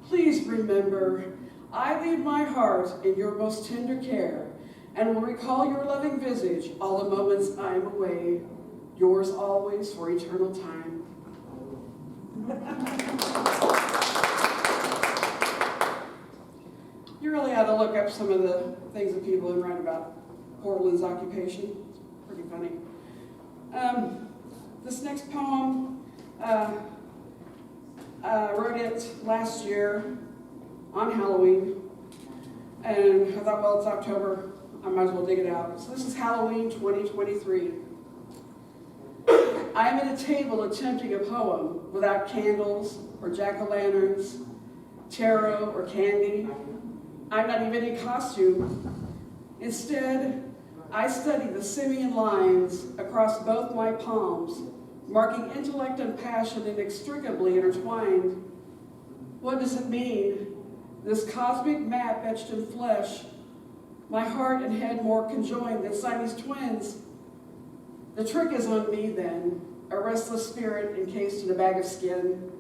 Please remember, I leave my heart in your most tender care and will recall your loving visage all the moments I am away. Yours always for eternal time. You really ought to look up some of the things that people have written about Portland's occupation. It's pretty funny. This next poem, I wrote it last year on Halloween, and I thought, well, it's October, I might as well dig it out. So this is Halloween 2023. I am at a table attempting a poem without candles or jack-o'-lanterns, tarot or candy. I'm not even in costume. Instead, I study the simian lines across both my palms, marking intellect and passion inextricably intertwined. What does it mean? This cosmic map etched in flesh, my heart and head more conjoined than Siamese twins. The trick is on me then, a restless spirit encased in a bag of skin.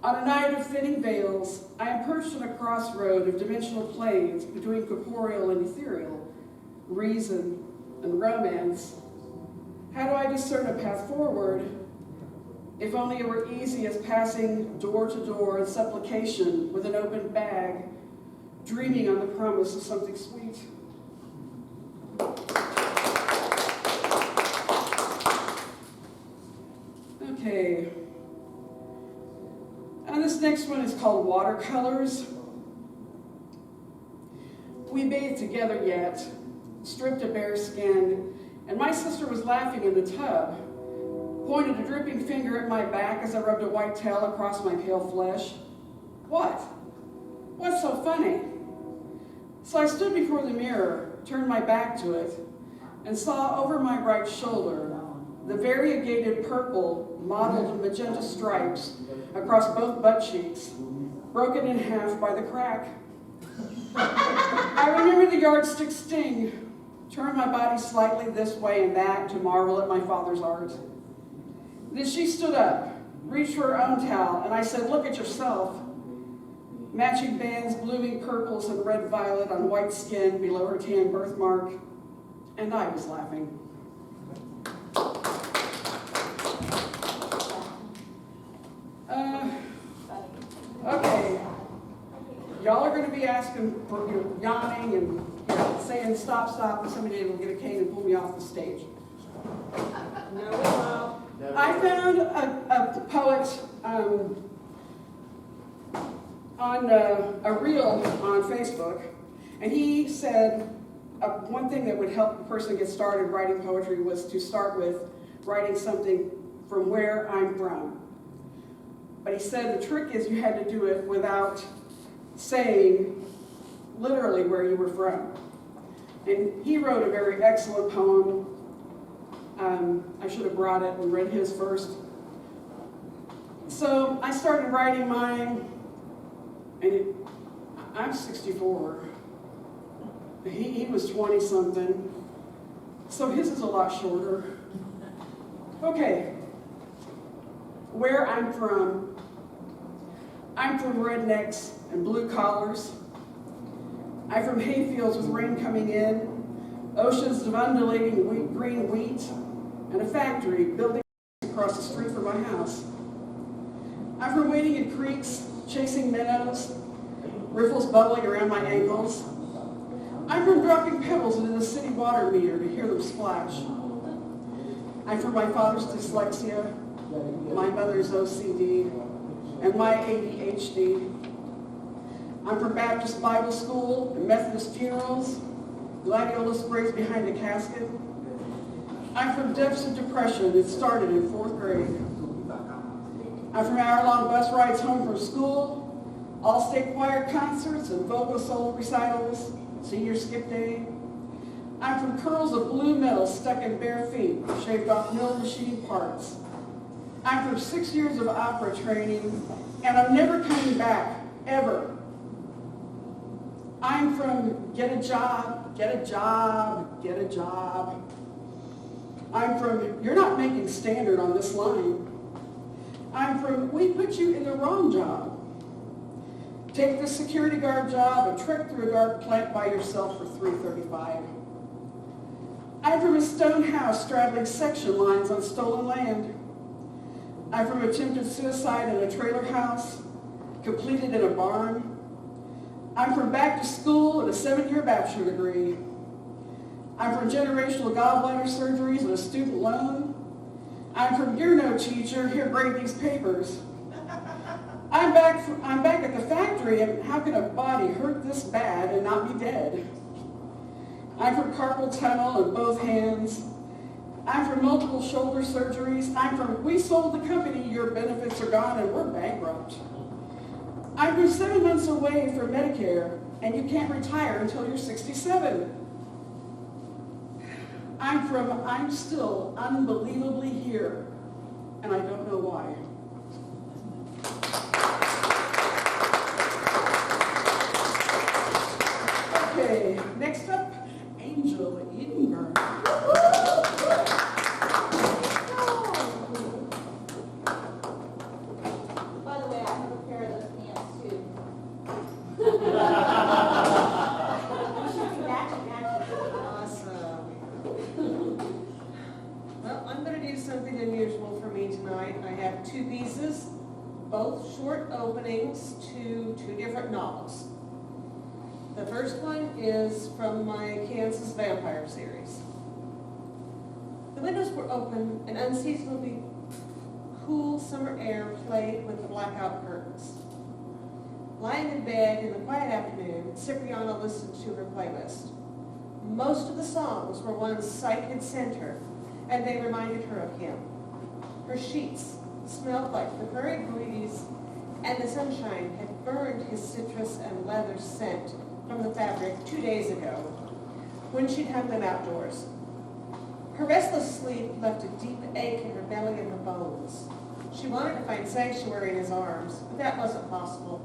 On a night of thinning veils, I am perched on a crossroad of dimensional planes between corporeal and ethereal, reason and romance. How do I discern a path forward? If only it were easy as passing door to door in supplication with an open bag, dreaming on the promise of something sweet. Okay. And this next one is called Watercolors. We bathed together yet, stripped of bare skin, and my sister was laughing in the tub, pointed a dripping finger at my back as I rubbed a white towel across my pale flesh. What? What's so funny? So I stood before the mirror, turned my back to it, and saw over my right shoulder the variegated purple mottled in magenta stripes across both butt cheeks, broken in half by the crack. I remember the yardstick sting, turned my body slightly this way and that to marvel at my father's art. Then she stood up, reached for her own towel, and I said, "Look at yourself." Matching bands, blooming purples and red violet on white skin below her tan birthmark, and I was laughing. y'all are going to be asking for, yawning and saying stop, stop, and somebody will get a cane and pull me off the stage. No, we won't. I found a poet on a reel on Facebook, and he said one thing that would help a person get started writing poetry was to start with writing something from where I'm from. But he said the trick is you had to do it without saying literally where you were from. And he wrote a very excellent poem. I should have brought it and read his first. So I started writing mine, and I'm 64. He was 20-something. So his is a lot shorter. Okay. Where I'm from rednecks and blue collars. I'm from hayfields with rain coming in, oceans of undulating green wheat, and a factory building across the street from my house. I'm from wading in creeks, chasing minnows, riffles bubbling around my ankles. I'm from dropping pebbles into the city water meter to hear them splash. I'm from my father's dyslexia, my mother's OCD, and my ADHD. I'm from Baptist Bible School and Methodist funerals, gladiola sprays behind the casket. I'm from depths of depression that started in 4th grade. I'm from hour-long bus rides home from school, all-state choir concerts and vocal solo recitals, senior skip day. I'm from curls of blue metal stuck in bare feet, shaved off mill machine parts. I'm from 6 years of opera training, and I'm never coming back, ever. I'm from get a job, get a job, get a job. I'm from you're not making standard on this line. I'm from we put you in the wrong job. Take the security guard job and trek through a dark plant by yourself for $3.35. I'm from a stone house straddling section lines on stolen land. I'm from attempted suicide in a trailer house, completed in a barn. I'm from back to school and a 7-year bachelor degree. I'm from generational gallbladder surgeries and a student loan. I'm from you're no teacher, here grade these papers. I'm back at the factory, and how can a body hurt this bad and not be dead? I'm from carpal tunnel in both hands. I'm from multiple shoulder surgeries. I'm from we sold the company, your benefits are gone, and we're bankrupt. I'm from 7 months away from Medicare, and you can't retire until you're 67. I'm still unbelievably here, and I don't know why. Okay, next up, Angel Edenburn. By the way, I have a pair of those pants too. Awesome. Well, I'm going to do something unusual for me tonight. I have 2 pieces, both short openings to 2 different novels. The first one is from my Kansas Vampire series. The windows were open and unseasonably cool summer air played with the blackout curtains. Lying in bed in the quiet afternoon, Cipriana listened to her playlist. Most of the songs were ones Psych had sent her, and they reminded her of him. Her sheets smelled like the prairie breeze, and the sunshine had burned his citrus and leather scent from the fabric 2 days ago, when she'd hung them outdoors. Her restless sleep left a deep ache in her belly and her bones. She wanted to find sanctuary in his arms, but that wasn't possible.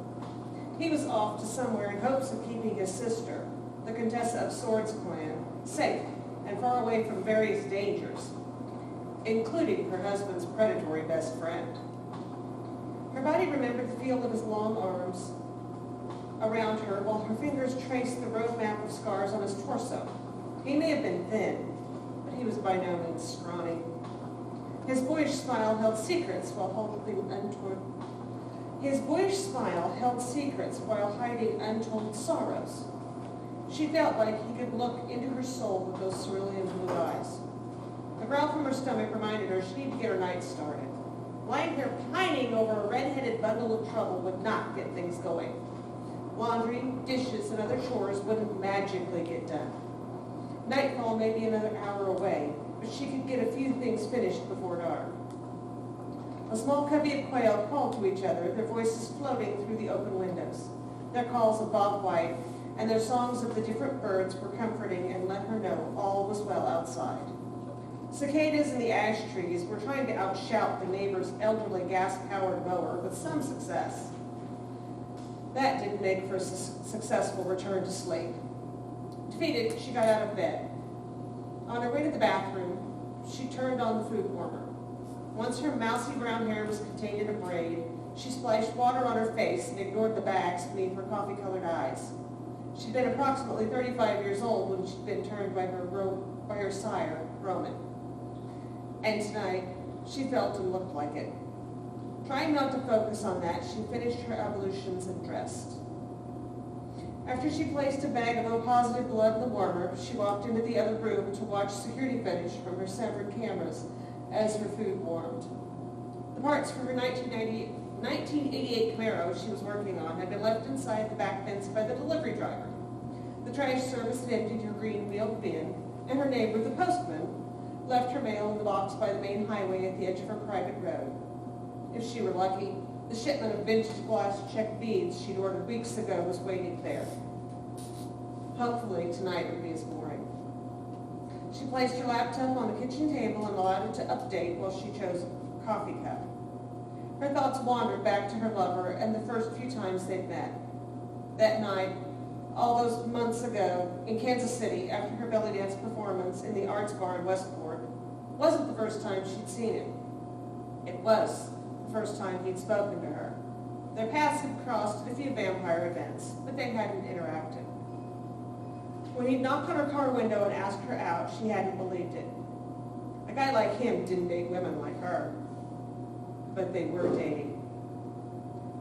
He was off to somewhere in hopes of keeping his sister, the Contessa of Swords clan, safe and far away from various dangers, including her husband's predatory best friend. Her body remembered the feel of his long arms around her while her fingers traced the road map of scars on his torso. He may have been thin, but he was by no means scrawny. His boyish smile held secrets while holding untoward. His boyish smile held secrets while hiding untold sorrows. She felt like he could look into her soul with those cerulean blue eyes. The growl from her stomach reminded her she needed to get her night started. Lying here pining over a red-headed bundle of trouble would not get things going. Laundry, dishes, and other chores wouldn't magically get done. Nightfall may be another hour away, but she could get a few things finished before dark. A small covey of quail called to each other, their voices floating through the open windows. Their calls of Bob White and their songs of the different birds were comforting and let her know all was well outside. Cicadas in the ash trees were trying to outshout the neighbor's elderly gas-powered mower with some success. That didn't make for a successful return to sleep. Defeated, she got out of bed. On her way to the bathroom, she turned on the food warmer. Once her mousy brown hair was contained in a braid, she splashed water on her face and ignored the bags beneath her coffee-colored eyes. She'd been approximately 35 years old when she'd been turned by her sire, Roman. And tonight, she felt and looked like it. Trying not to focus on that, she finished her ablutions and dressed. After she placed a bag of O-positive blood in the warmer, she walked into the other room to watch security footage from her severed cameras as her food warmed. The parts for her 1988 Camaro she was working on had been left inside the back fence by the delivery driver. The trash service had emptied her green wheeled bin, and her neighbor, the postman, left her mail in the box by the main highway at the edge of her private road. If she were lucky, the shipment of vintage glass check beads she'd ordered weeks ago was waiting there. Hopefully, tonight would be as boring. She placed her laptop on the kitchen table and allowed it to update while she chose a coffee cup. Her thoughts wandered back to her lover and the first few times they'd met. That night, all those months ago, in Kansas City, after her belly dance performance in the Arts Bar in Westport, wasn't the first time she'd seen him. It was the first time he'd spoken to her. Their paths had crossed at a few vampire events, but they hadn't interacted. When he'd knocked on her car window and asked her out, she hadn't believed it. A guy like him didn't date women like her, but they were dating.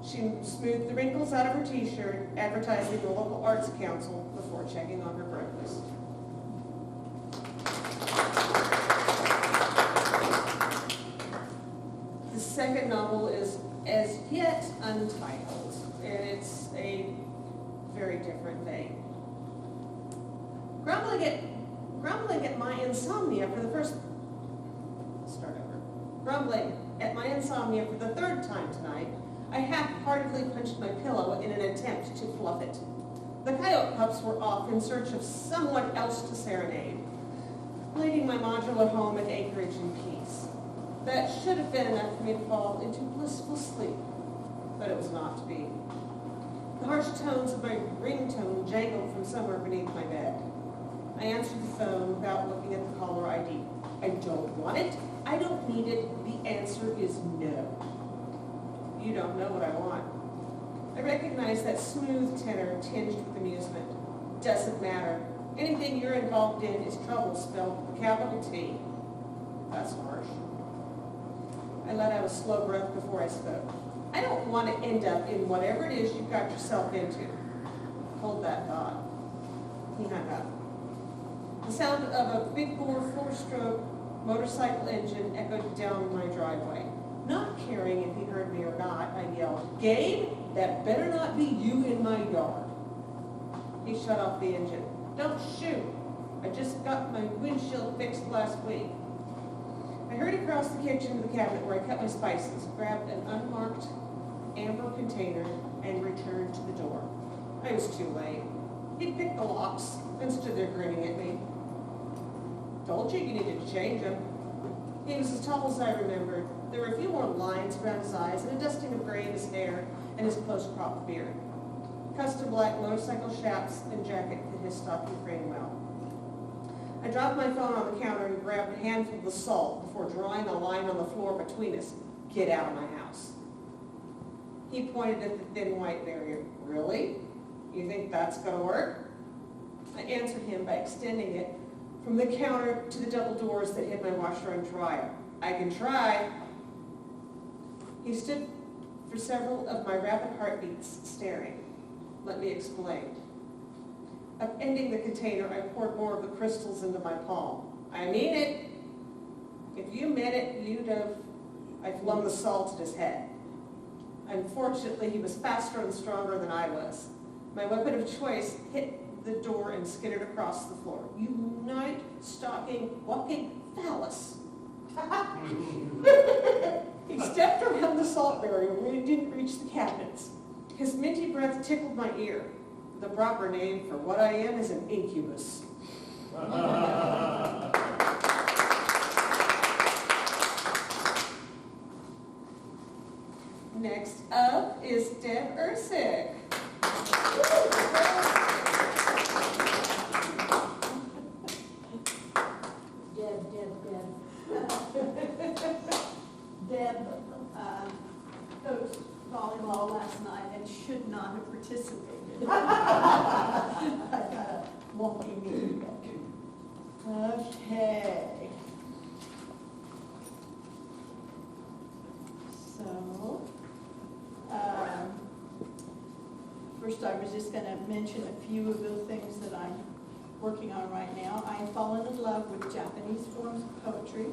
She smoothed the wrinkles out of her t-shirt, advertising the local arts council before checking on her breakfast. The second novel is as yet untitled, and it's a very different vein. Grumbling at my insomnia for the third time tonight, I half-heartedly punched my pillow in an attempt to fluff it. The coyote pups were off in search of someone else to serenade, leaving my modular home at acreage in peace. That should have been enough for me to fall into blissful sleep, but it was not to be. The harsh tones of my ringtone jangled from somewhere beneath my bed. I answered the phone without looking at the caller ID. I don't want it. I don't need it. The answer is no. You don't know what I want. I recognize that smooth tenor tinged with amusement. Doesn't matter. Anything you're involved in is trouble spelled with a capital T. That's harsh. I let out a slow breath before I spoke. I don't want to end up in whatever it is you've got yourself into. Hold that thought. He hung up. The sound of a big bore four-stroke motorcycle engine echoed down my driveway. Not caring if he heard me or not, I yelled, "Gabe, that better not be you in my yard." He shut off the engine. "Don't shoot. I just got my windshield fixed last week." I hurried across the kitchen to the cabinet where I cut my spices, grabbed an unmarked amber container, and returned to the door. I was too late. He'd picked the locks and stood there grinning at me. "Told you needed to change them." He was as tall as I remembered. There were a few more lines around his eyes and a dusting of gray in his hair and his close-cropped beard. Custom black motorcycle chaps and jacket fit his stocky frame well. I dropped my phone on the counter and grabbed a handful of the salt before drawing a line on the floor between us. "Get out of my house." He pointed at the thin white barrier. "Really? You think that's going to work?" I answered him by extending it from the counter to the double doors that hid my washer and dryer. "I can try." He stood for for several of my rapid heartbeats staring. Let me explain. Upending the container, I poured more of the crystals into my palm. I mean it. If you meant it, you'd have. I flung the salt at his head. Unfortunately, he was faster and stronger than I was. My weapon of choice hit the door and skidded across the floor. You night-stalking, walking phallus. He stepped around the salt barrier where he didn't reach the cabinets. His minty breath tickled my ear. The proper name for what I am is an incubus. Next up is Deb Irsik. Deb coached volleyball last night and should not have participated. I got a wonky knee. Okay. So, first I was just going to mention a few of the things that I'm working on right now. I've fallen in love with Japanese forms of poetry.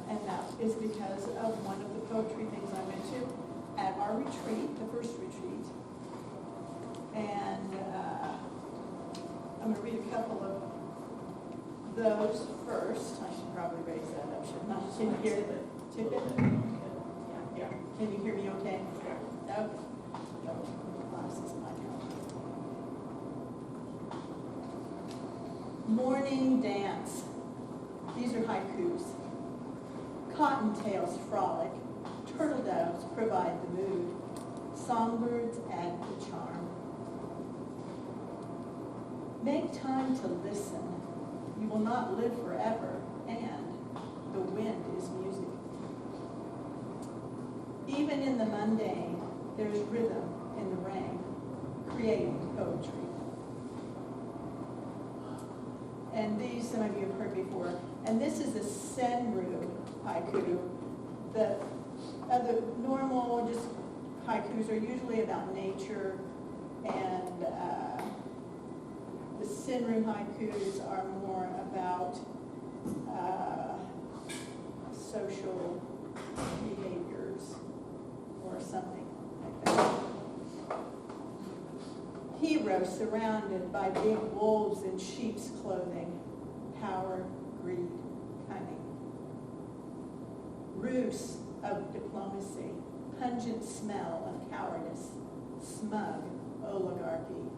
And that is because of one of the poetry things I went to at our retreat, the first retreat. And I'm going to read a couple of those first. I should probably raise that up, shouldn't I? Can you hear the ticket? Yeah. Can you hear me okay? Yeah. Okay. Glasses might help. Morning dance. These are haikus. Cottontails frolic, turtle doves provide the mood, songbirds add the charm. Make time to listen. You will not live forever, and the wind is music. Even in the mundane, there's rhythm in the rain, creating poetry. And these, some of you have heard before. And this is a senru haiku. The other normal, just haikus are usually about nature, and the senru haikus are more about social behaviors or something like that. Hero surrounded by big wolves in sheep's clothing, power, greed, cunning. Ruse of diplomacy, pungent smell of cowardice, smug oligarchy.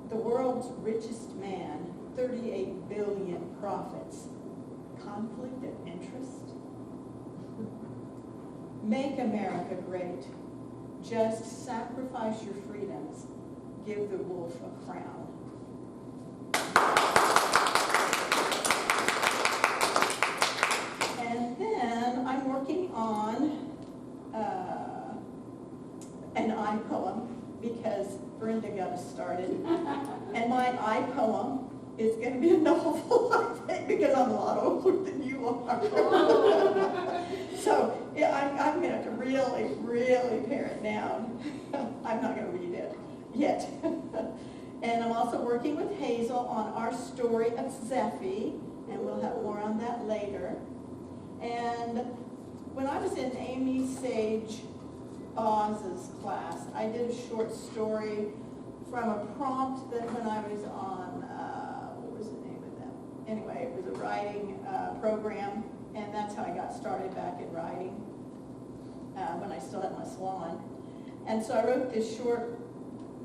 The world's richest man, 38 billion profits, conflict of interest. Make America great. Just sacrifice your freedoms. Give the wolf a crown. And then I'm working on an I poem because Brenda got us started. And my I poem is going to be a novel, I think, because I'm a lot older than you are. So yeah, I'm going to have to really, really pare it down. I'm not going to read it yet. And I'm also working with Hazel on our story of Zephy, and we'll have more on that later. And when I was in Amy Sage Oz's class, I did a short story from a prompt that when I was on, what was the name of that? Anyway, it was a writing program, and that's how I got started back in writing when I still had my salon. And so I wrote this short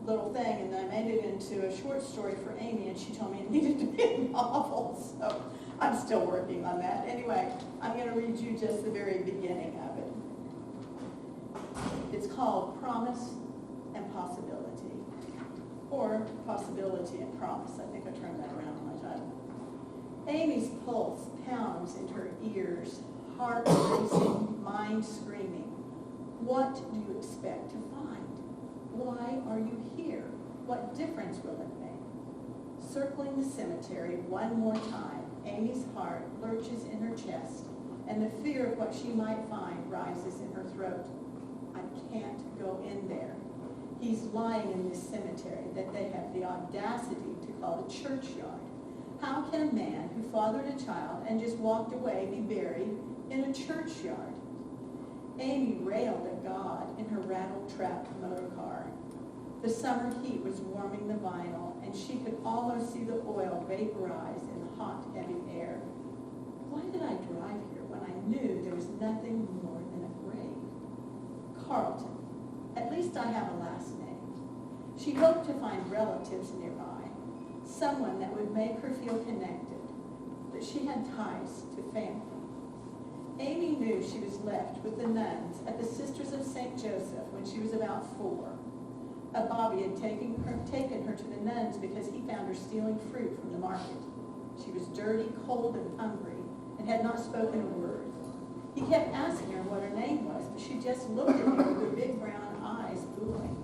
little thing, and then I made it into a short story for Amy, and she told me it needed to be a novel, so I'm still working on that. Anyway, I'm going to read you just the very beginning of it. It's called Promise and Possibility, or Possibility and Promise. I think I turned that around in my title. Amy's pulse pounds in her ears, heart racing, mind screaming. What do you expect to find? Why are you here? What difference will it make? Circling the cemetery one more time, Amy's heart lurches in her chest. and the fear of what she might find rises in her throat. I can't go in there. He's lying in this cemetery that they have the audacity to call a churchyard. How can a man who fathered a child and just walked away be buried in a churchyard? Amy railed at God in her rattle-trap motor car. The summer heat was warming the vinyl, and she could almost see the oil vaporize in the hot, heavy air. Why did I drive here when I knew there was nothing more than a grave? Carlton. At least I have a last name. She hoped to find relatives nearby, someone that would make her feel connected, that she had ties to family. Amy knew she was left with the nuns at the Sisters of St. Joseph when she was about 4. A Bobby had taken her to the nuns because he found her stealing fruit from the market. She was dirty, cold, and hungry, and had not spoken a word. He kept asking her what her name was, but she just looked at him with her big brown eyes booing.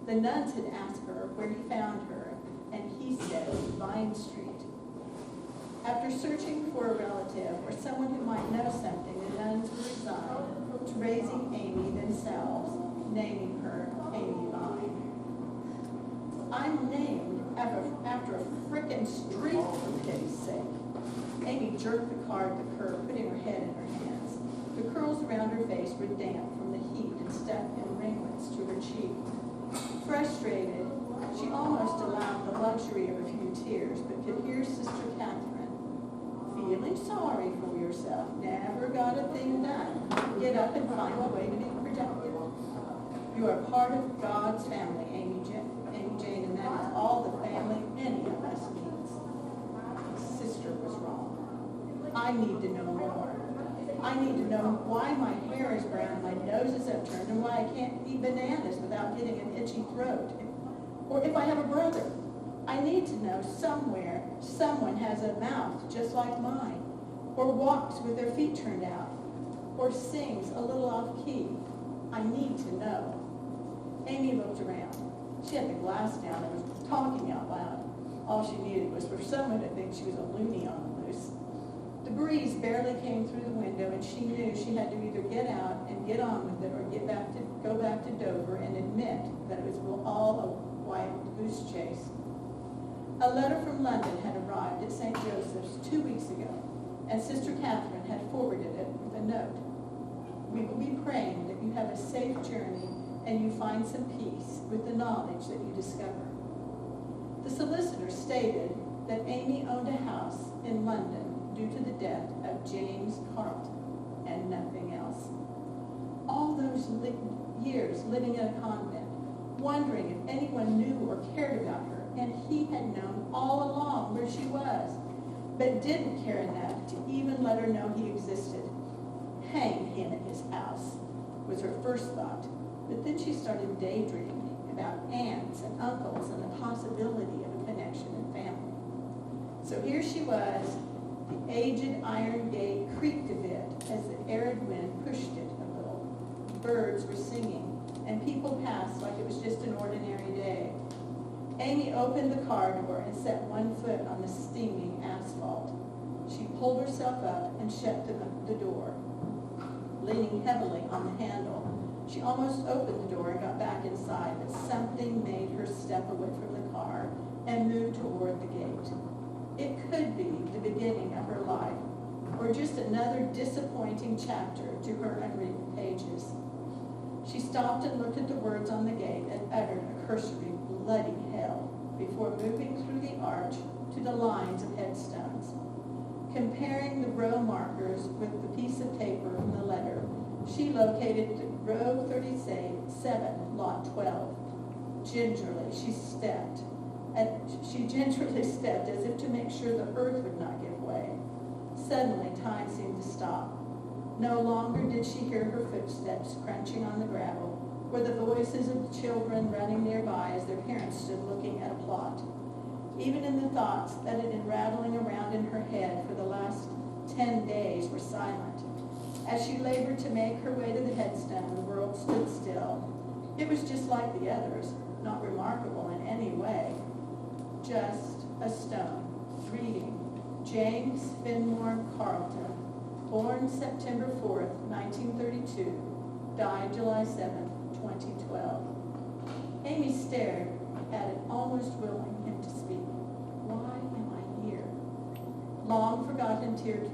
The nuns had asked her where he found her, and he said Vine Street. After searching for a relative or someone who might know something, the nuns were resigned to raising Amy themselves, naming her Amy Vine. I'm named after a frickin' street, for pity's sake. Amy jerked the car at the curb, putting her head in her hands. The curls around her face were damp from the heat and stuck in ringlets to her cheek. Frustrated, she almost allowed the luxury of a few tears, but could hear Sister Catherine. Feeling sorry for yourself, never got a thing done. Get up and find a way to be productive. You are part of God's family, Amy Jane, and that is all the family any of us needs. Sister was wrong. I need to know more. I need to know why my hair is brown, my nose is upturned, and why I can't eat bananas without getting an itchy throat. Or if I have a brother. I need to know somewhere someone has a mouth just like mine, or walks with their feet turned out, or sings a little off key. I need to know. Amy looked around. She had the glass down and was talking out loud. All she needed was for someone to think she was a loony on the loose. The breeze barely came through the window, and she knew she had to either get out and get on with it or go back to Dover and admit that it was all a wild goose chase. A letter from London had arrived at St. Joseph's 2 weeks ago, and Sister Catherine had forwarded it with a note. We will be praying that you have a safe journey and you find some peace with the knowledge that you discover. The solicitor stated that Amy owned a house in London due to the death of James Carlton and nothing else. All those years living in a convent, wondering if anyone knew or cared about her, and he had known all along where she was, but didn't care enough to even let her know he existed. Hang him at his house was her first thought, but then she started daydreaming about aunts and uncles and the possibility of a connection in family. So here she was, the aged iron gate creaked a bit as the arid wind pushed it a little. Birds were singing, and people passed like it was just an ordinary day. Amy opened the car door and set one foot on the steaming asphalt. She pulled herself up and shut the door, leaning heavily on the handle. She almost opened the door and got back inside, but something made her step away from the car and move toward the gate. It could be the beginning of her life, or just another disappointing chapter to her unwritten pages. She stopped and looked at the words on the gate and uttered a cursory bloody hell before moving through the arch to the lines of headstones. Comparing the row markers with the piece of paper from the letter, she located row 37, lot 12. Gingerly she stepped as if to make sure the earth would not give way. Suddenly time seemed to stop. No longer did she hear her footsteps crunching on the gravel, or the voices of the children running nearby as their parents stood looking at a plot. Even in the thoughts that had been rattling around in her head for the last 10 days were silent. As she labored to make her way to the headstone, the world stood still. It was just like the others, not remarkable in any way. Just a stone, reading, James Fenmore Carlton, born September 4th, 1932, died July 7th, 2012. Amy stared at it, almost willing him to speak. Why am I here? Long forgotten tears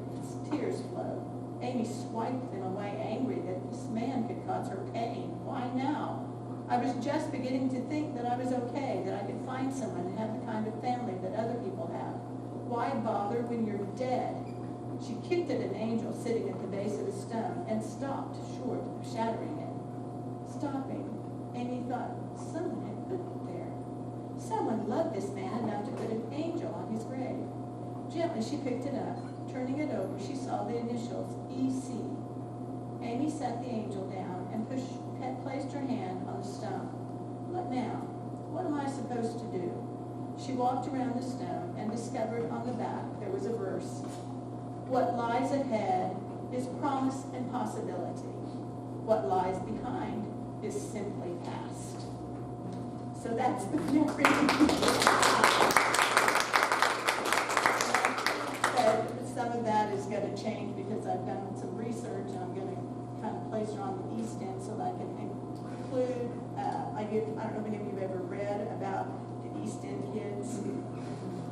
flowed. Amy swiped them away, angry that this man could cause her pain. Why now? I was just beginning to think that I was okay, that I could find someone and have the kind of family that other people have. Why bother when you're dead? She kicked at an angel sitting at the base of a stone and stopped short of shattering it. Stopping, Amy thought someone had put it there. Someone loved this man enough to put an angel on his grave. Gently she picked it up. Turning it over, she saw the initials EC. Amy set the angel down and placed her hand on the stone. What now? What am I supposed to do? She walked around the stone and discovered on the back there was a verse. What lies ahead is promise and possibility. What lies behind is simply past. So that's the narrative. Some of that is going to change because I've done some research and I'm going to kind of place her on the East End so that I can include, I don't know if any of you have ever read about the East End kids,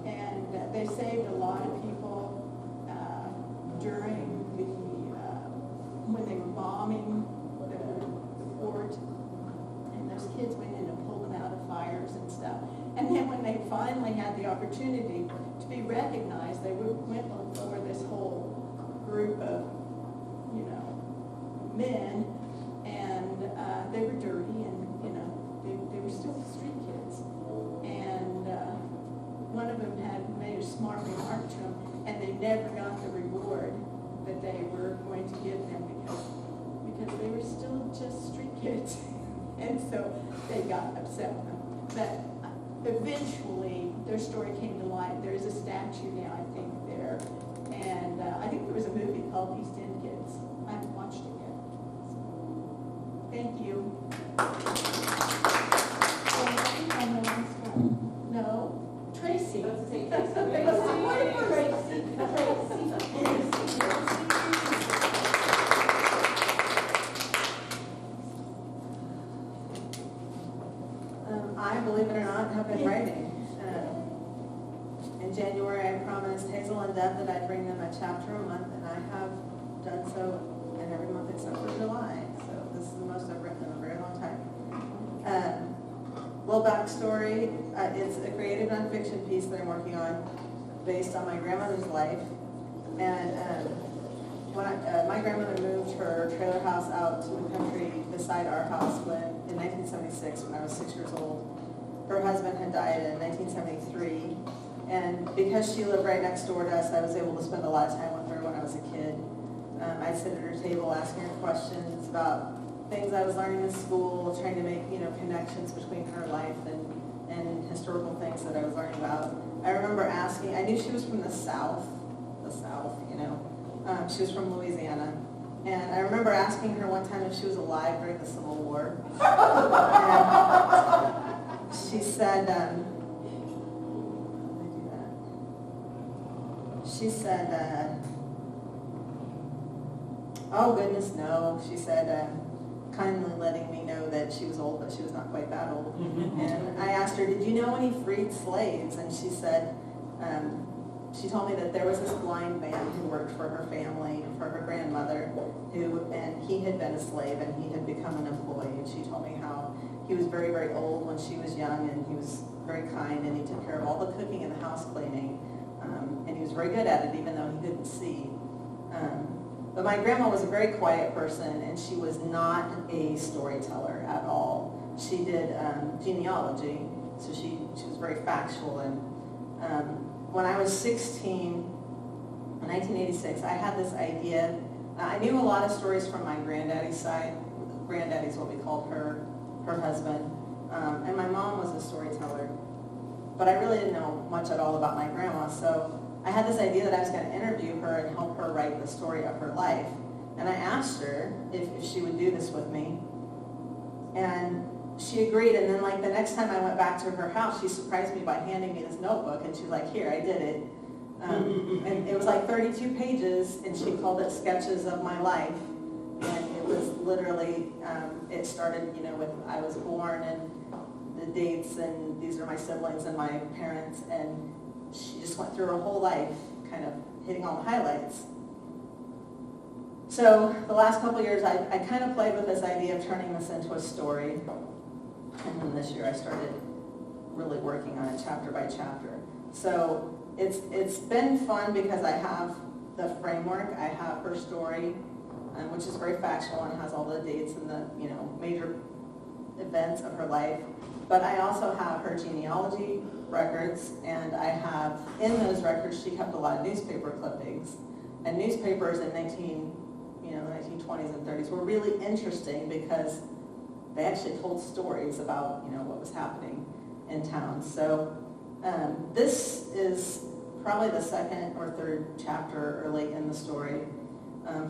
and they saved a lot of people during when they were bombing the fort, and those kids went in and pulled them out of fires and stuff. And then when they finally had the opportunity to be recognized, they went over this whole group of, men, and they were dirty, and, they were still street kids. And one of them had made a smart remark to them, and they never got the reward that they were going to give them because they were still just street kids. And so they got upset with them. But eventually, their story came to light. There's a statue now, I think, there. And I think there was a movie called East End Kids. I haven't watched it yet. Thank you. No? Tracy. Let's take I, believe it or not, have been writing. In January, I promised Hazel and Deb that I'd bring them a chapter a month, and I have done so in every month except for July. So this is the most I've written in a very long time. Little backstory, it's a creative nonfiction piece that I'm working on based on my grandmother's life. And when my grandmother moved her trailer house out to the country beside our house in 1976 when I was 6 years old. Her husband had died in 1973. And because she lived right next door to us, I was able to spend a lot of time with her when I was a kid. I'd sit at her table asking her questions about things I was learning in school, trying to make connections between her life and historical things that I was learning about. I remember asking, I knew she was from the South, she was from Louisiana. And I remember asking her one time if she was alive during the Civil War. And she said, oh goodness, no. She said, kindly letting me know that she was old, but she was not quite that old. And I asked her, did you know any freed slaves? And she said, she told me that there was this blind man who worked for her family, for her grandmother, and he had been a slave and he had become an employee. And she told me how he was very, very old when she was young, and he was very kind, and he took care of all the cooking and the house cleaning. And he was very good at it, even though he couldn't see. But my grandma was a very quiet person, and she was not a storyteller at all. She did genealogy, so she was very factual. And when I was 16, in 1986, I had this idea. I knew a lot of stories from my granddaddy's side. Granddaddy's what we called her husband. And my mom was a storyteller. But I really didn't know much at all about my grandma, so I had this idea that I was going to interview her and help her write the story of her life. And I asked her if she would do this with me. And she agreed, and then the next time I went back to her house, she surprised me by handing me this notebook, and she's like, here, I did it. And it was like 32 pages, and she called it Sketches of My Life. And it was literally, it started, with I was born and the dates, and these are my siblings and my parents, and she just went through her whole life, kind of hitting all the highlights. So the last couple of years, I kind of played with this idea of turning this into a story. And then this year I started really working on it chapter by chapter. So it's been fun because I have the framework. I have her story, which is very factual and has all the dates and the major events of her life. But I also have her genealogy records, and I have in those records she kept a lot of newspaper clippings. And newspapers in the 1920s and 30s were really interesting because they actually told stories about what was happening in town. So this is probably the second or third chapter early in the story.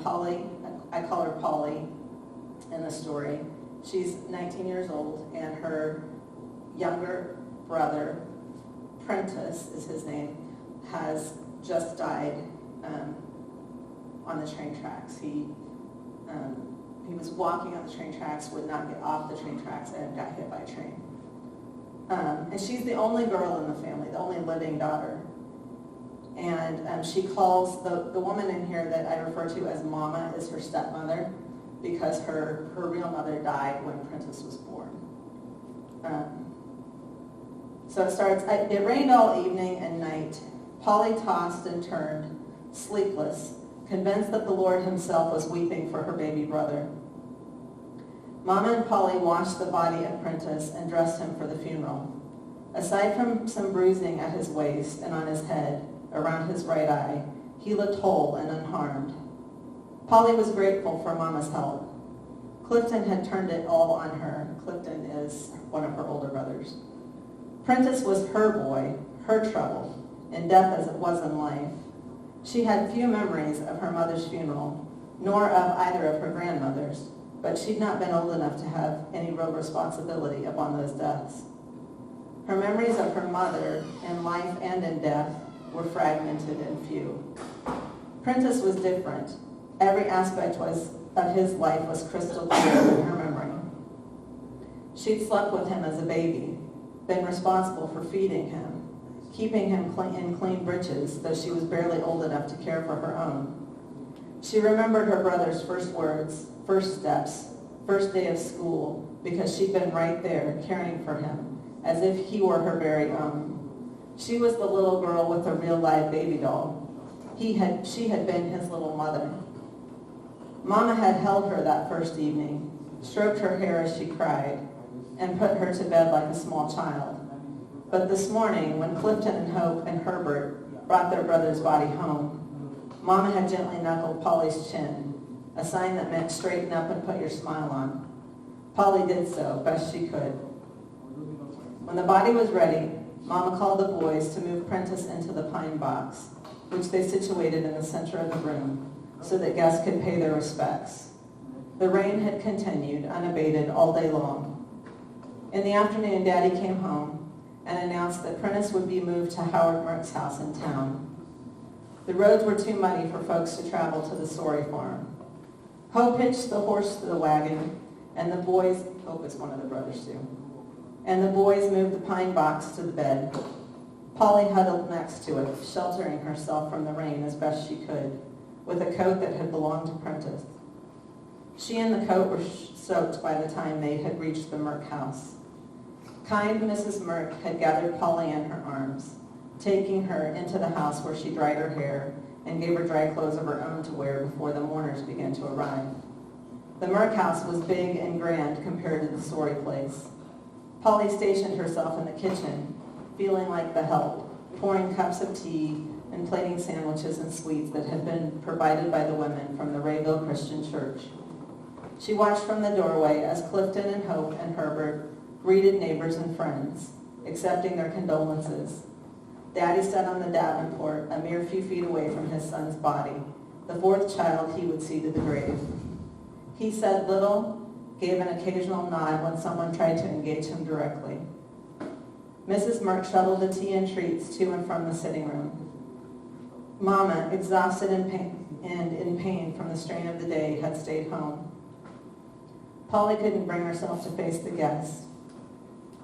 Polly, I call her Polly in the story. She's 19 years old, and her younger brother, Prentice is his name, has just died on the train tracks. He was walking on the train tracks, would not get off the train tracks, and got hit by a train. And she's the only girl in the family, the only living daughter. And she calls, the woman in here that I refer to as Mama is her stepmother, because her real mother died when Prentice was born. So it starts, it rained all evening and night. Polly tossed and turned, sleepless, convinced that the Lord himself was weeping for her baby brother. Mama and Polly washed the body of Prentice and dressed him for the funeral. Aside from some bruising at his waist and on his head, around his right eye, he looked whole and unharmed. Polly was grateful for Mama's help. Clifton had turned it all on her. Clifton is one of her older brothers. Prentice was her boy, her trouble, in death as it was in life. She had few memories of her mother's funeral, nor of either of her grandmothers, but she'd not been old enough to have any real responsibility upon those deaths. Her memories of her mother, in life and in death, were fragmented and few. Prentice was different. Every aspect of his life was crystal clear in her memory. She'd slept with him as a baby, been responsible for feeding him, keeping him in clean breeches, though she was barely old enough to care for her own. She remembered her brother's first words, first steps, first day of school, because she'd been right there caring for him, as if he were her very own. She was the little girl with a real live baby doll. She had been his little mother. Mama had held her that first evening, stroked her hair as she cried, and put her to bed like a small child. But this morning, when Clifton and Hope and Herbert brought their brother's body home, Mama had gently knuckled Polly's chin, a sign that meant straighten up and put your smile on. Polly did so, best she could. When the body was ready, Mama called the boys to move Prentice into the pine box, which they situated in the center of the room, so that guests could pay their respects. The rain had continued, unabated, all day long. In the afternoon, Daddy came home and announced that Prentice would be moved to Howard Merck's house in town. The roads were too muddy for folks to travel to the Sorry farm. Hope hitched the horse to the wagon, and the boys, Hope is one of the brothers too, and the boys moved the pine box to the bed. Polly huddled next to it, sheltering herself from the rain as best she could, with a coat that had belonged to Prentice. She and the coat were soaked by the time they had reached the Merck house. Kind Mrs. Merck had gathered Polly in her arms, taking her into the house where she dried her hair and gave her dry clothes of her own to wear before the mourners began to arrive. The Merck house was big and grand compared to the Sorry place. Polly stationed herself in the kitchen, feeling like the help, pouring cups of tea and plating sandwiches and sweets that had been provided by the women from the Rayville Christian Church. She watched from the doorway as Clifton and Hope and Herbert greeted neighbors and friends, accepting their condolences. Daddy sat on the davenport a mere few feet away from his son's body, the fourth child he would see to the grave. He said little, gave an occasional nod when someone tried to engage him directly. Mrs. Merck shuttled the tea and treats to and from the sitting room. Mama, exhausted and in pain from the strain of the day, had stayed home. Polly couldn't bring herself to face the guests.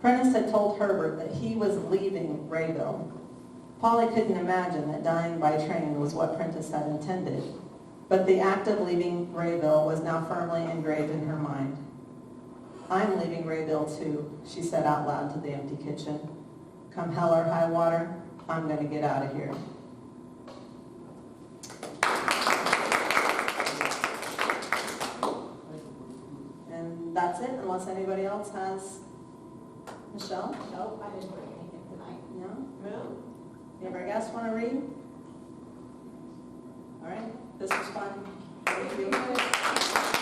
Prentice had told Herbert that he was leaving Rayville. Polly couldn't imagine that dying by train was what Prentice had intended, but the act of leaving Rayville was now firmly engraved in her mind. I'm leaving Rayville too, she said out loud to the empty kitchen. Come hell or high water, I'm going to get out of here. And that's it, unless anybody else has. Michelle? Nope, I didn't bring anything tonight. No? No. Any of our guests want to read? All right, this was fun. Thank you.